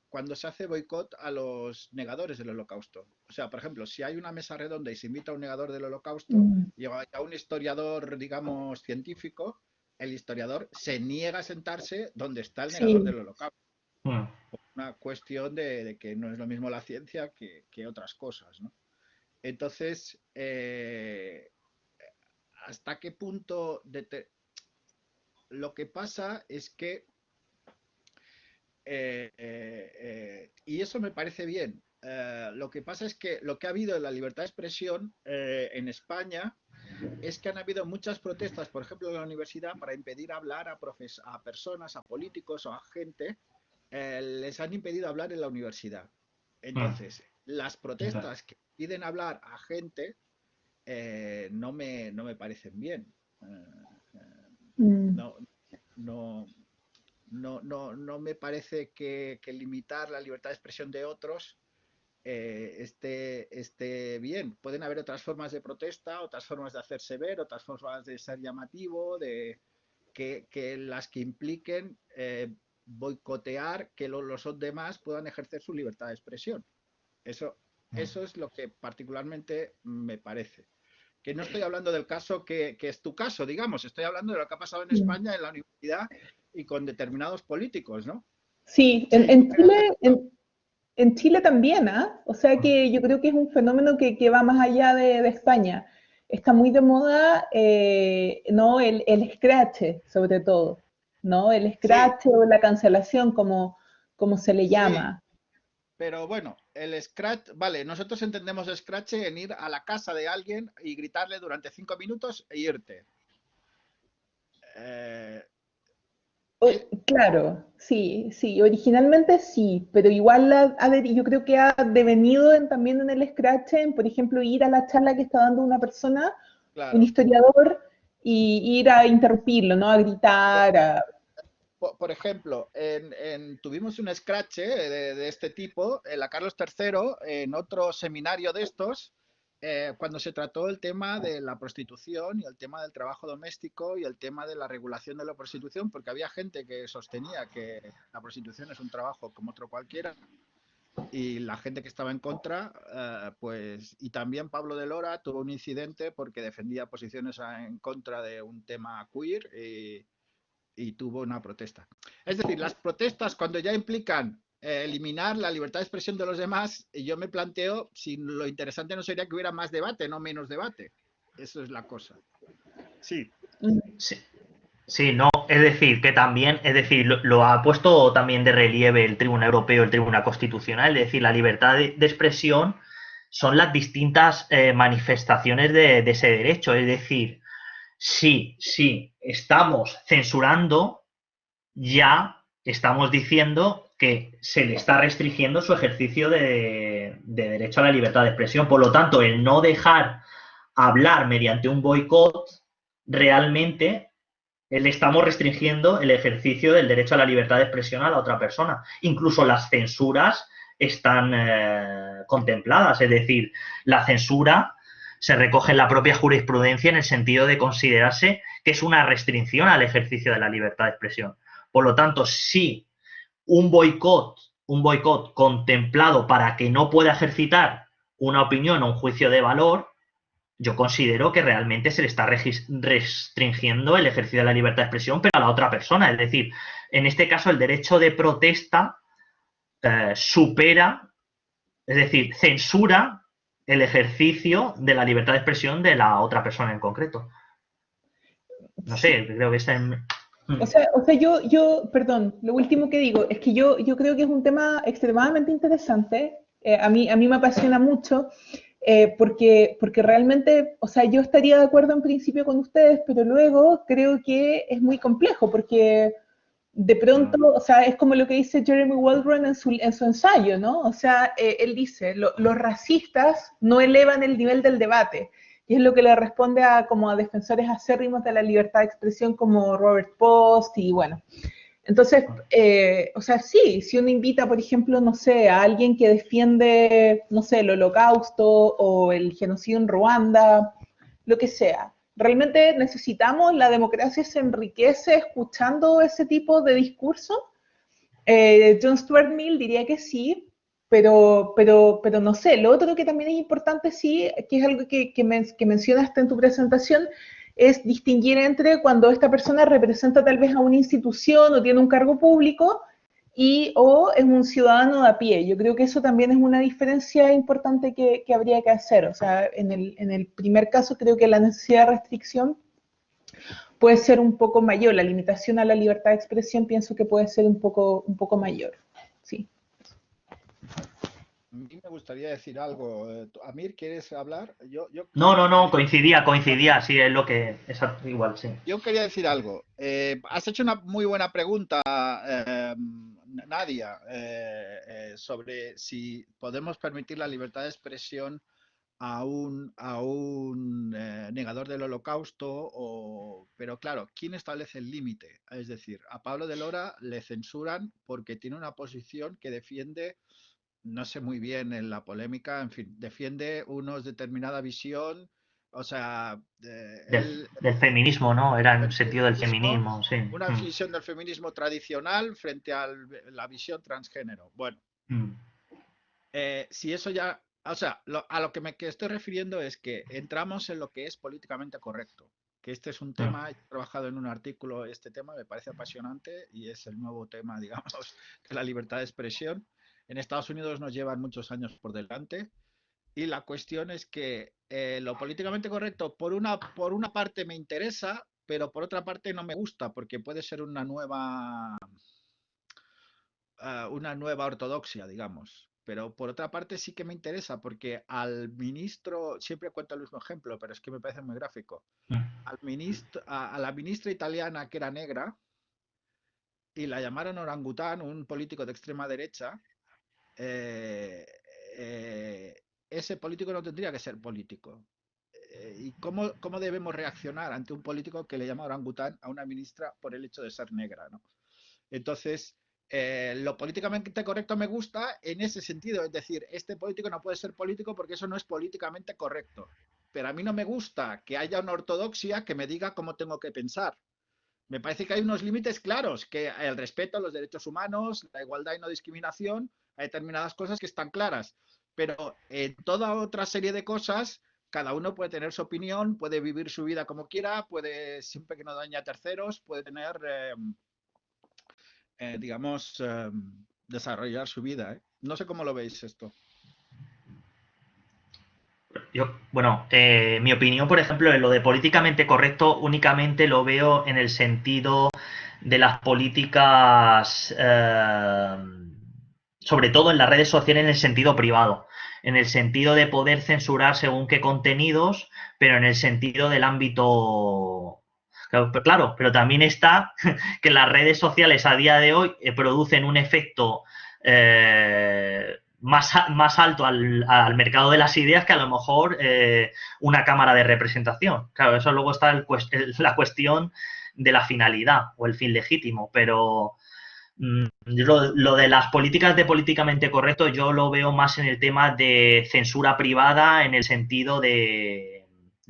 cuando se hace boicot a los negadores del Holocausto. O sea, por ejemplo, si hay una mesa redonda y se invita a un negador del Holocausto y a un historiador, digamos, científico, el historiador se niega a sentarse donde está el negador del Holocausto. Por una cuestión de que no es lo mismo la ciencia que otras cosas, ¿no? Entonces, ¿hasta qué punto lo que pasa es que, y eso me parece bien, lo que pasa es que lo que ha habido en la libertad de expresión en España es que han habido muchas protestas, por ejemplo, en la universidad, para impedir hablar a personas, a políticos o a gente, les han impedido hablar en la universidad. Entonces, las protestas que piden hablar a gente no me parecen bien. No me parece que limitar la libertad de expresión de otros esté bien. Pueden haber otras formas de protesta, otras formas de hacerse ver, otras formas de ser llamativo, que las que impliquen boicotear que los demás puedan ejercer su libertad de expresión. Eso es lo que particularmente me parece. Que no estoy hablando del caso que es tu caso, digamos, estoy hablando de lo que ha pasado en España, en la universidad y con determinados políticos, ¿no? Sí, en Chile también, ¿ah? O sea que yo creo que es un fenómeno que va más allá de España. Está muy de moda, ¿no? El scratch, sobre todo, ¿no? El scratch o la cancelación, como se le llama. Pero bueno, el scratch, vale, nosotros entendemos scratch en ir a la casa de alguien y gritarle durante 5 minutos e irte. Claro, sí, originalmente sí, pero igual yo creo que ha devenido también en el scratch, por ejemplo, ir a la charla que está dando una persona, un historiador, y ir a interrumpirlo, ¿no? A gritar, Por ejemplo, tuvimos un scratch de este tipo en la Carlos III, en otro seminario de estos, cuando se trató el tema de la prostitución y el tema del trabajo doméstico y el tema de la regulación de la prostitución, porque había gente que sostenía que la prostitución es un trabajo como otro cualquiera, y la gente que estaba en contra, pues, y también Pablo de Lora tuvo un incidente porque defendía posiciones en contra de un tema queer y tuvo una protesta. Es decir, las protestas cuando ya implican eliminar la libertad de expresión de los demás, yo me planteo si lo interesante no sería que hubiera más debate, no menos debate. Eso es la cosa. Sí. Sí, no, es decir, que también, es decir, lo ha puesto también de relieve el Tribunal Europeo, el Tribunal Constitucional, es decir, la libertad de expresión son las distintas manifestaciones de ese derecho, es decir, si estamos censurando, ya estamos diciendo que se le está restringiendo su ejercicio de derecho a la libertad de expresión. Por lo tanto, el no dejar hablar mediante un boicot, realmente le estamos restringiendo el ejercicio del derecho a la libertad de expresión a la otra persona. Incluso las censuras están contempladas, es decir, la censura se recoge en la propia jurisprudencia en el sentido de considerarse que es una restricción al ejercicio de la libertad de expresión. Por lo tanto, si un boicot contemplado para que no pueda ejercitar una opinión o un juicio de valor, yo considero que realmente se le está restringiendo el ejercicio de la libertad de expresión, pero a la otra persona. Es decir, en este caso el derecho de protesta supera, es decir, censura el ejercicio de la libertad de expresión de la otra persona en concreto. No sé, creo que está en... O sea, perdón, lo último que digo es que yo creo que es un tema extremadamente interesante. A mí me apasiona mucho porque realmente, o sea, yo estaría de acuerdo en principio con ustedes, pero luego creo que es muy complejo porque de pronto, o sea, es como lo que dice Jeremy Waldron en su ensayo, ¿no? O sea, él dice, los racistas no elevan el nivel del debate, y es lo que le responde como a defensores acérrimos de la libertad de expresión como Robert Post y bueno. Entonces, o sea, sí, si uno invita, por ejemplo, no sé, a alguien que defiende, no sé, el holocausto o el genocidio en Ruanda, lo que sea, ¿realmente necesitamos? ¿La democracia se enriquece escuchando ese tipo de discurso? John Stuart Mill diría que sí, pero no sé. Lo otro que también es importante, sí, que es algo que mencionaste en tu presentación, es distinguir entre cuando esta persona representa tal vez a una institución o tiene un cargo público o es un ciudadano de a pie. Yo creo que eso también es una diferencia importante que habría que hacer. O sea, en el primer caso creo que la necesidad de restricción puede ser un poco mayor. La limitación a la libertad de expresión pienso que puede ser un poco mayor. Sí. A mí me gustaría decir algo. Amir, ¿quieres hablar? No, coincidía, sí, es lo que, es igual, sí. Yo quería decir algo. Has hecho una muy buena pregunta, Nadia, sobre si podemos permitir la libertad de expresión a un negador del holocausto, pero claro, ¿quién establece el límite? Es decir, a Pablo de Lora le censuran porque tiene una posición que defiende, no sé muy bien en la polémica, en fin, defiende una determinada visión, o sea, Del feminismo, ¿no? Era en el el sentido del feminismo, feminismo, sí. una visión del feminismo tradicional frente a la visión transgénero. Bueno, si eso ya, o sea, a lo que me estoy refiriendo es que entramos en lo que es políticamente correcto, que este es un tema, he trabajado en un artículo, este tema me parece apasionante y es el nuevo tema, digamos, de la libertad de expresión. En Estados Unidos nos llevan muchos años por delante y la cuestión es que lo políticamente correcto, por una parte me interesa, pero por otra parte no me gusta, porque puede ser una nueva ortodoxia, digamos. Pero por otra parte sí que me interesa, porque al ministro, siempre cuento el mismo ejemplo, pero es que me parece muy gráfico, a la ministra italiana que era negra y la llamaron orangután, un político de extrema derecha, eh, eh, ese político no tendría que ser político. ¿Y cómo debemos reaccionar ante un político que le llama orangután a una ministra por el hecho de ser negra, ¿no? Entonces, lo políticamente correcto me gusta en ese sentido, es decir, este político no puede ser político porque eso no es políticamente correcto. Pero a mí no me gusta que haya una ortodoxia que me diga cómo tengo que pensar. Me parece que hay unos límites claros, que el respeto a los derechos humanos, la igualdad y no discriminación, hay determinadas cosas que están claras. Pero en toda otra serie de cosas, cada uno puede tener su opinión, puede vivir su vida como quiera, puede, siempre que no dañe a terceros, puede tener digamos, desarrollar su vida. ¿Eh? No sé cómo lo veis esto. Mi opinión, por ejemplo, en lo de políticamente correcto, únicamente lo veo en el sentido de las políticas, sobre todo en las redes sociales, en el sentido privado, en el sentido de poder censurar según qué contenidos, pero en el sentido del ámbito. Claro, pero también está que las redes sociales a día de hoy producen un efecto más alto al mercado de las ideas que a lo mejor una cámara de representación. Claro, eso luego está la cuestión de la finalidad o el fin legítimo, pero lo de las políticas de políticamente correcto yo lo veo más en el tema de censura privada en el sentido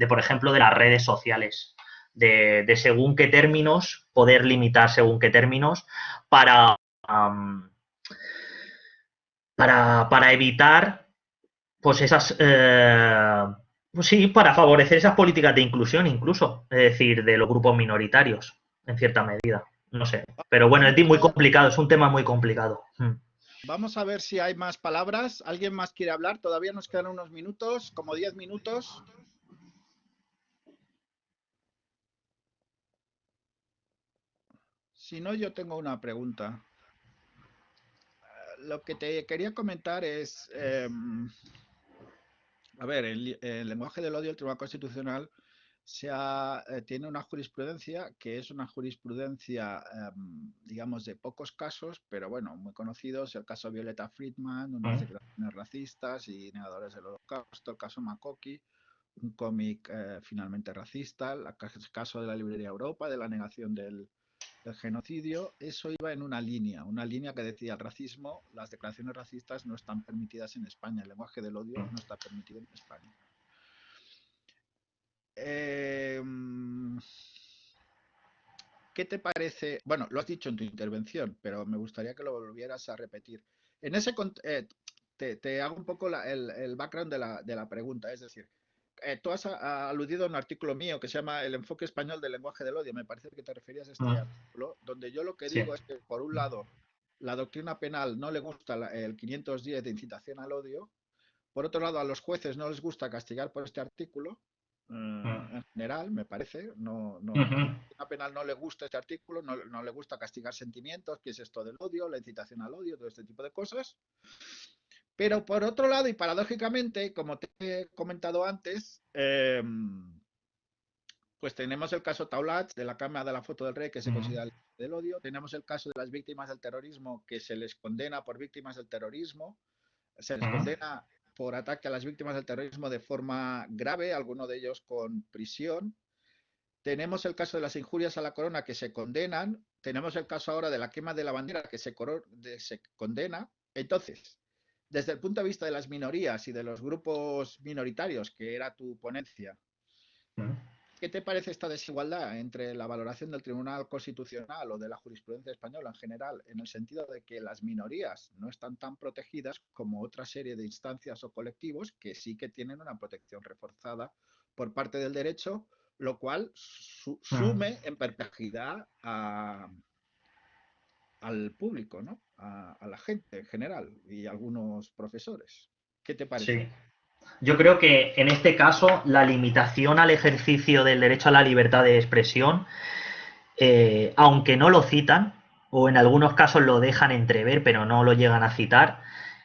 por ejemplo, de las redes sociales. De según qué términos, poder limitar según qué términos para, um, para evitar pues esas pues sí, para favorecer esas políticas de inclusión incluso, es decir, de los grupos minoritarios, en cierta medida. No sé. Pero bueno, Vamos es a muy ver, complicado, es un tema muy complicado. vamos a ver si hay más palabras. ¿Alguien más quiere hablar? Todavía nos quedan unos minutos, como 10 minutos. Si no, yo tengo una pregunta. Lo que te quería comentar es, a ver, el lenguaje del odio del Tribunal Constitucional tiene una jurisprudencia que es una jurisprudencia, digamos, de pocos casos, pero bueno, muy conocidos: el caso Violeta Friedman, unas declaraciones racistas y negadores del Holocausto; el caso Makoki, un cómic finalmente racista; el caso de la librería Europa, de la negación del genocidio. Eso iba en una línea que decía: el racismo, las declaraciones racistas no están permitidas en España, el lenguaje del odio no está permitido en España. ¿Qué te parece? Bueno, lo has dicho en tu intervención, pero me gustaría que lo volvieras a repetir. En ese te hago un poco el background de la pregunta. Es decir, tú has aludido a un artículo mío que se llama El enfoque español del lenguaje del odio. Me parece que te referías a este artículo, donde yo lo que Sí. digo es que, por un lado, la doctrina penal no le gusta el 510 de incitación al odio. Por otro lado, a los jueces no les gusta castigar por este artículo, en general, me parece. A la penal no le gusta este artículo, no le gusta castigar sentimientos, que es esto del odio, la incitación al odio, todo este tipo de cosas. Pero por otro lado, y paradójicamente, como te he comentado antes, pues tenemos el caso Taulat, de la Cámara de la Foto del Rey, que se considera el del odio. Tenemos el caso de las víctimas del terrorismo, que se les condena por víctimas del terrorismo. Se les condena por ataque a las víctimas del terrorismo de forma grave, algunos de ellos con prisión. Tenemos el caso de las injurias a la corona, que se condenan. Tenemos el caso ahora de la quema de la bandera, que se condena. Entonces, desde el punto de vista de las minorías y de los grupos minoritarios, que era tu ponencia, ¿qué te parece esta desigualdad entre la valoración del Tribunal Constitucional o de la jurisprudencia española en general, en el sentido de que las minorías no están tan protegidas como otra serie de instancias o colectivos que sí que tienen una protección reforzada por parte del derecho, lo cual sume en perplejidad al público, ¿no? A la gente en general y a algunos profesores? ¿Qué te parece? Sí. Yo creo que en este caso la limitación al ejercicio del derecho a la libertad de expresión, aunque no lo citan, o en algunos casos lo dejan entrever, pero no lo llegan a citar,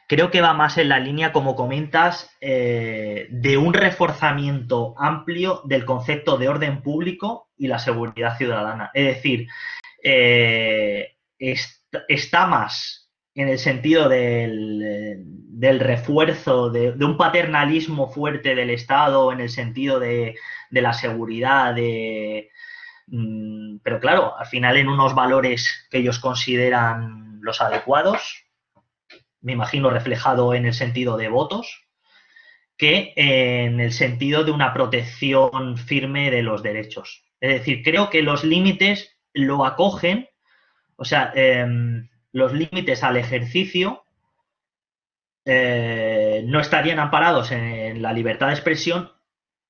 creo que va más en la línea, como comentas, de un reforzamiento amplio del concepto de orden público y la seguridad ciudadana. Es decir, está más en el sentido del refuerzo, de un paternalismo fuerte del Estado, en el sentido de la seguridad, pero claro, al final en unos valores que ellos consideran los adecuados, me imagino reflejado en el sentido de votos, que en el sentido de una protección firme de los derechos. Es decir, creo que los límites lo acogen, o sea, los límites al ejercicio no estarían amparados en la libertad de expresión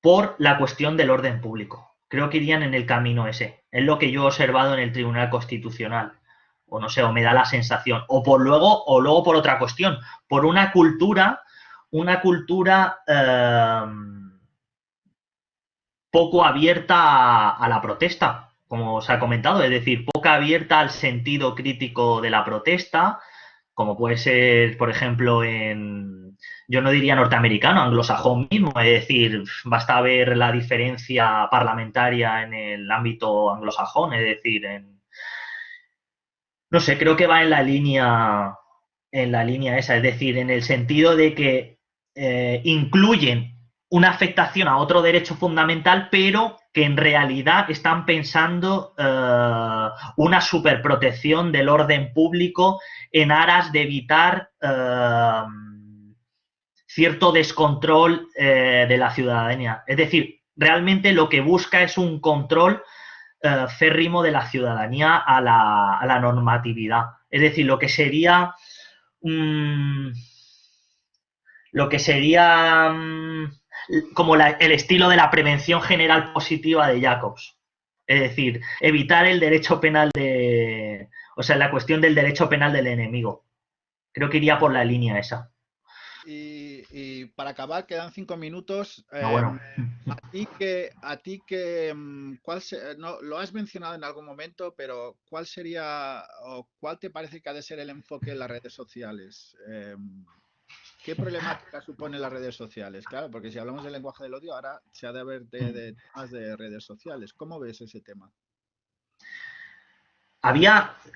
por la cuestión del orden público. Creo que irían en el camino ese. Es lo que yo he observado en el Tribunal Constitucional. O no sé, o me da la sensación. O luego por otra cuestión, por una cultura poco abierta a la protesta, como se ha comentado, es decir, poco abierta al sentido crítico de la protesta, como puede ser, por ejemplo, yo no diría norteamericano, anglosajón mismo, es decir, basta ver la diferencia parlamentaria en el ámbito anglosajón, es decir, no sé, creo que va en la línea esa, es decir, en el sentido de que incluyen una afectación a otro derecho fundamental, pero que en realidad están pensando una superprotección del orden público en aras de evitar cierto descontrol de la ciudadanía. Es decir, realmente lo que busca es un control férrimo de la ciudadanía a la normatividad. Es decir, lo que sería como el estilo de la prevención general positiva de Jacobs. Es decir, evitar el derecho penal o sea, la cuestión del derecho penal del enemigo. Creo que iría por la línea esa. Y para acabar, quedan 5 minutos. No, bueno. No, lo has mencionado en algún momento, pero ¿cuál sería o cuál te parece que ha de ser el enfoque en las redes sociales? ¿Qué problemática supone las redes sociales? Claro, porque si hablamos del lenguaje del odio, ahora se ha de haber de temas de redes sociales. ¿Cómo ves ese tema?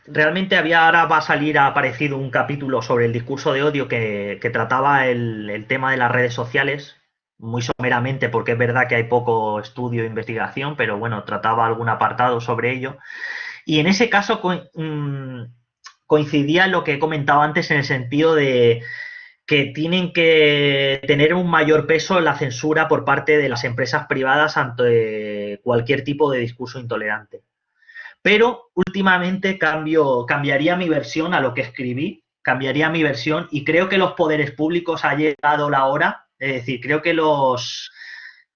Realmente ahora va a salir, ha aparecido un capítulo sobre el discurso de odio que trataba el tema de las redes sociales, muy someramente, porque es verdad que hay poco estudio e investigación, pero bueno, trataba algún apartado sobre ello. Y en ese caso coincidía en lo que he comentado antes, en el sentido de que tienen que tener un mayor peso en la censura por parte de las empresas privadas ante cualquier tipo de discurso intolerante. Pero últimamente cambiaría mi versión a lo que escribí, cambiaría mi versión y creo que los poderes públicos ha llegado la hora, es decir, creo que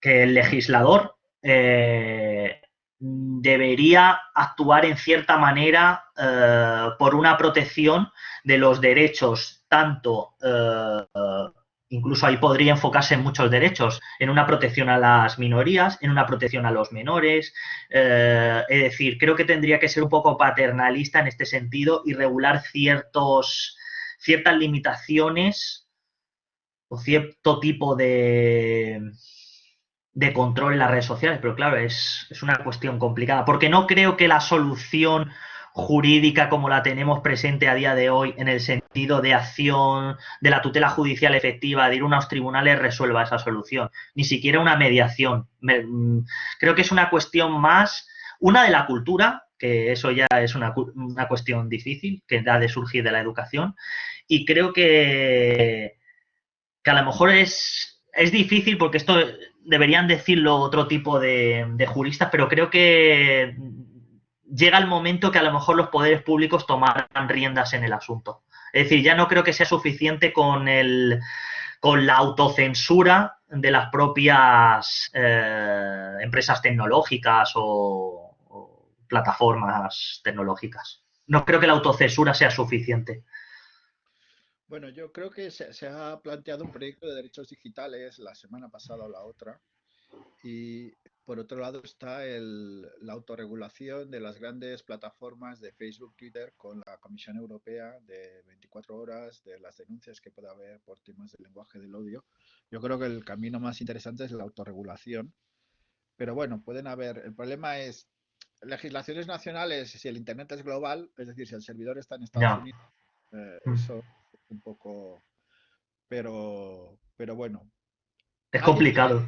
que el legislador debería actuar en cierta manera por una protección de los derechos, tanto incluso ahí podría enfocarse en muchos derechos, en una protección a las minorías, en una protección a los menores. Es decir, creo que tendría que ser un poco paternalista en este sentido y regular ciertas limitaciones o cierto tipo de control en las redes sociales, pero claro, es una cuestión complicada, porque no creo que la solución jurídica como la tenemos presente a día de hoy, en el sentido de acción de la tutela judicial efectiva, de ir a unos tribunales, resuelva esa solución, ni siquiera una mediación. Creo que es una cuestión más, una de la cultura, que eso ya es una cuestión difícil, que da de surgir de la educación, y creo que a lo mejor es difícil porque esto deberían decirlo otro tipo de juristas, pero creo que llega el momento que a lo mejor los poderes públicos tomarán riendas en el asunto. Es decir, ya no creo que sea suficiente con la autocensura de las propias empresas tecnológicas o plataformas tecnológicas. No creo que la autocensura sea suficiente. Bueno, yo creo que se ha planteado un proyecto de derechos digitales la semana pasada o la otra. Y por otro lado está la autorregulación de las grandes plataformas de Facebook, Twitter, con la Comisión Europea de 24 horas, de las denuncias que puede haber por temas del lenguaje del odio. Yo creo que el camino más interesante es la autorregulación. Pero bueno, pueden haber. El problema es legislaciones nacionales, si el Internet es global, es decir, si el servidor está en Estados Ya. Unidos, eso es un poco. Pero bueno. Es ¿Alguien tiene? complicado.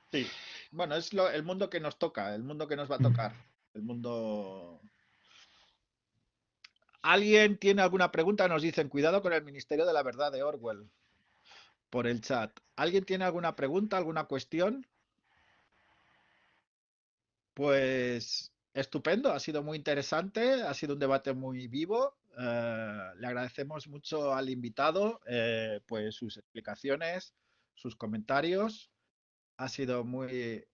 Sí, bueno, es el mundo que nos toca, el mundo que nos va a tocar, el mundo... ¿Alguien tiene alguna pregunta? Nos dicen, cuidado con el Ministerio de la Verdad de Orwell por el chat. ¿Alguien tiene alguna pregunta, alguna cuestión? Pues estupendo, ha sido muy interesante, ha sido un debate muy vivo. Le agradecemos mucho al invitado, pues sus explicaciones, sus comentarios. Ha sido muy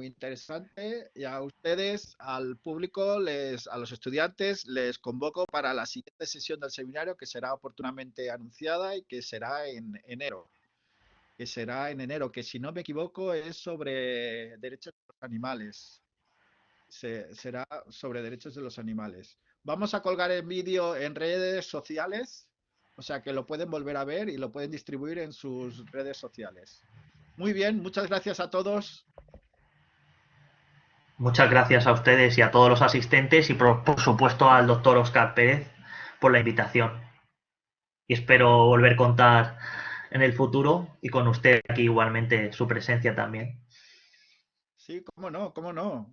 interesante y a ustedes, al público, a los estudiantes, les convoco para la siguiente sesión del seminario que será oportunamente anunciada y que será en enero. Que si no me equivoco es sobre derechos de los animales. Será sobre derechos de los animales. Vamos a colgar el vídeo en redes sociales, o sea que lo pueden volver a ver y lo pueden distribuir en sus redes sociales. Muy bien, muchas gracias a todos. Muchas gracias a ustedes y a todos los asistentes y por supuesto al doctor Oscar Pérez por la invitación. Y espero volver a contar en el futuro y con usted aquí igualmente su presencia también. Sí, cómo no, cómo no.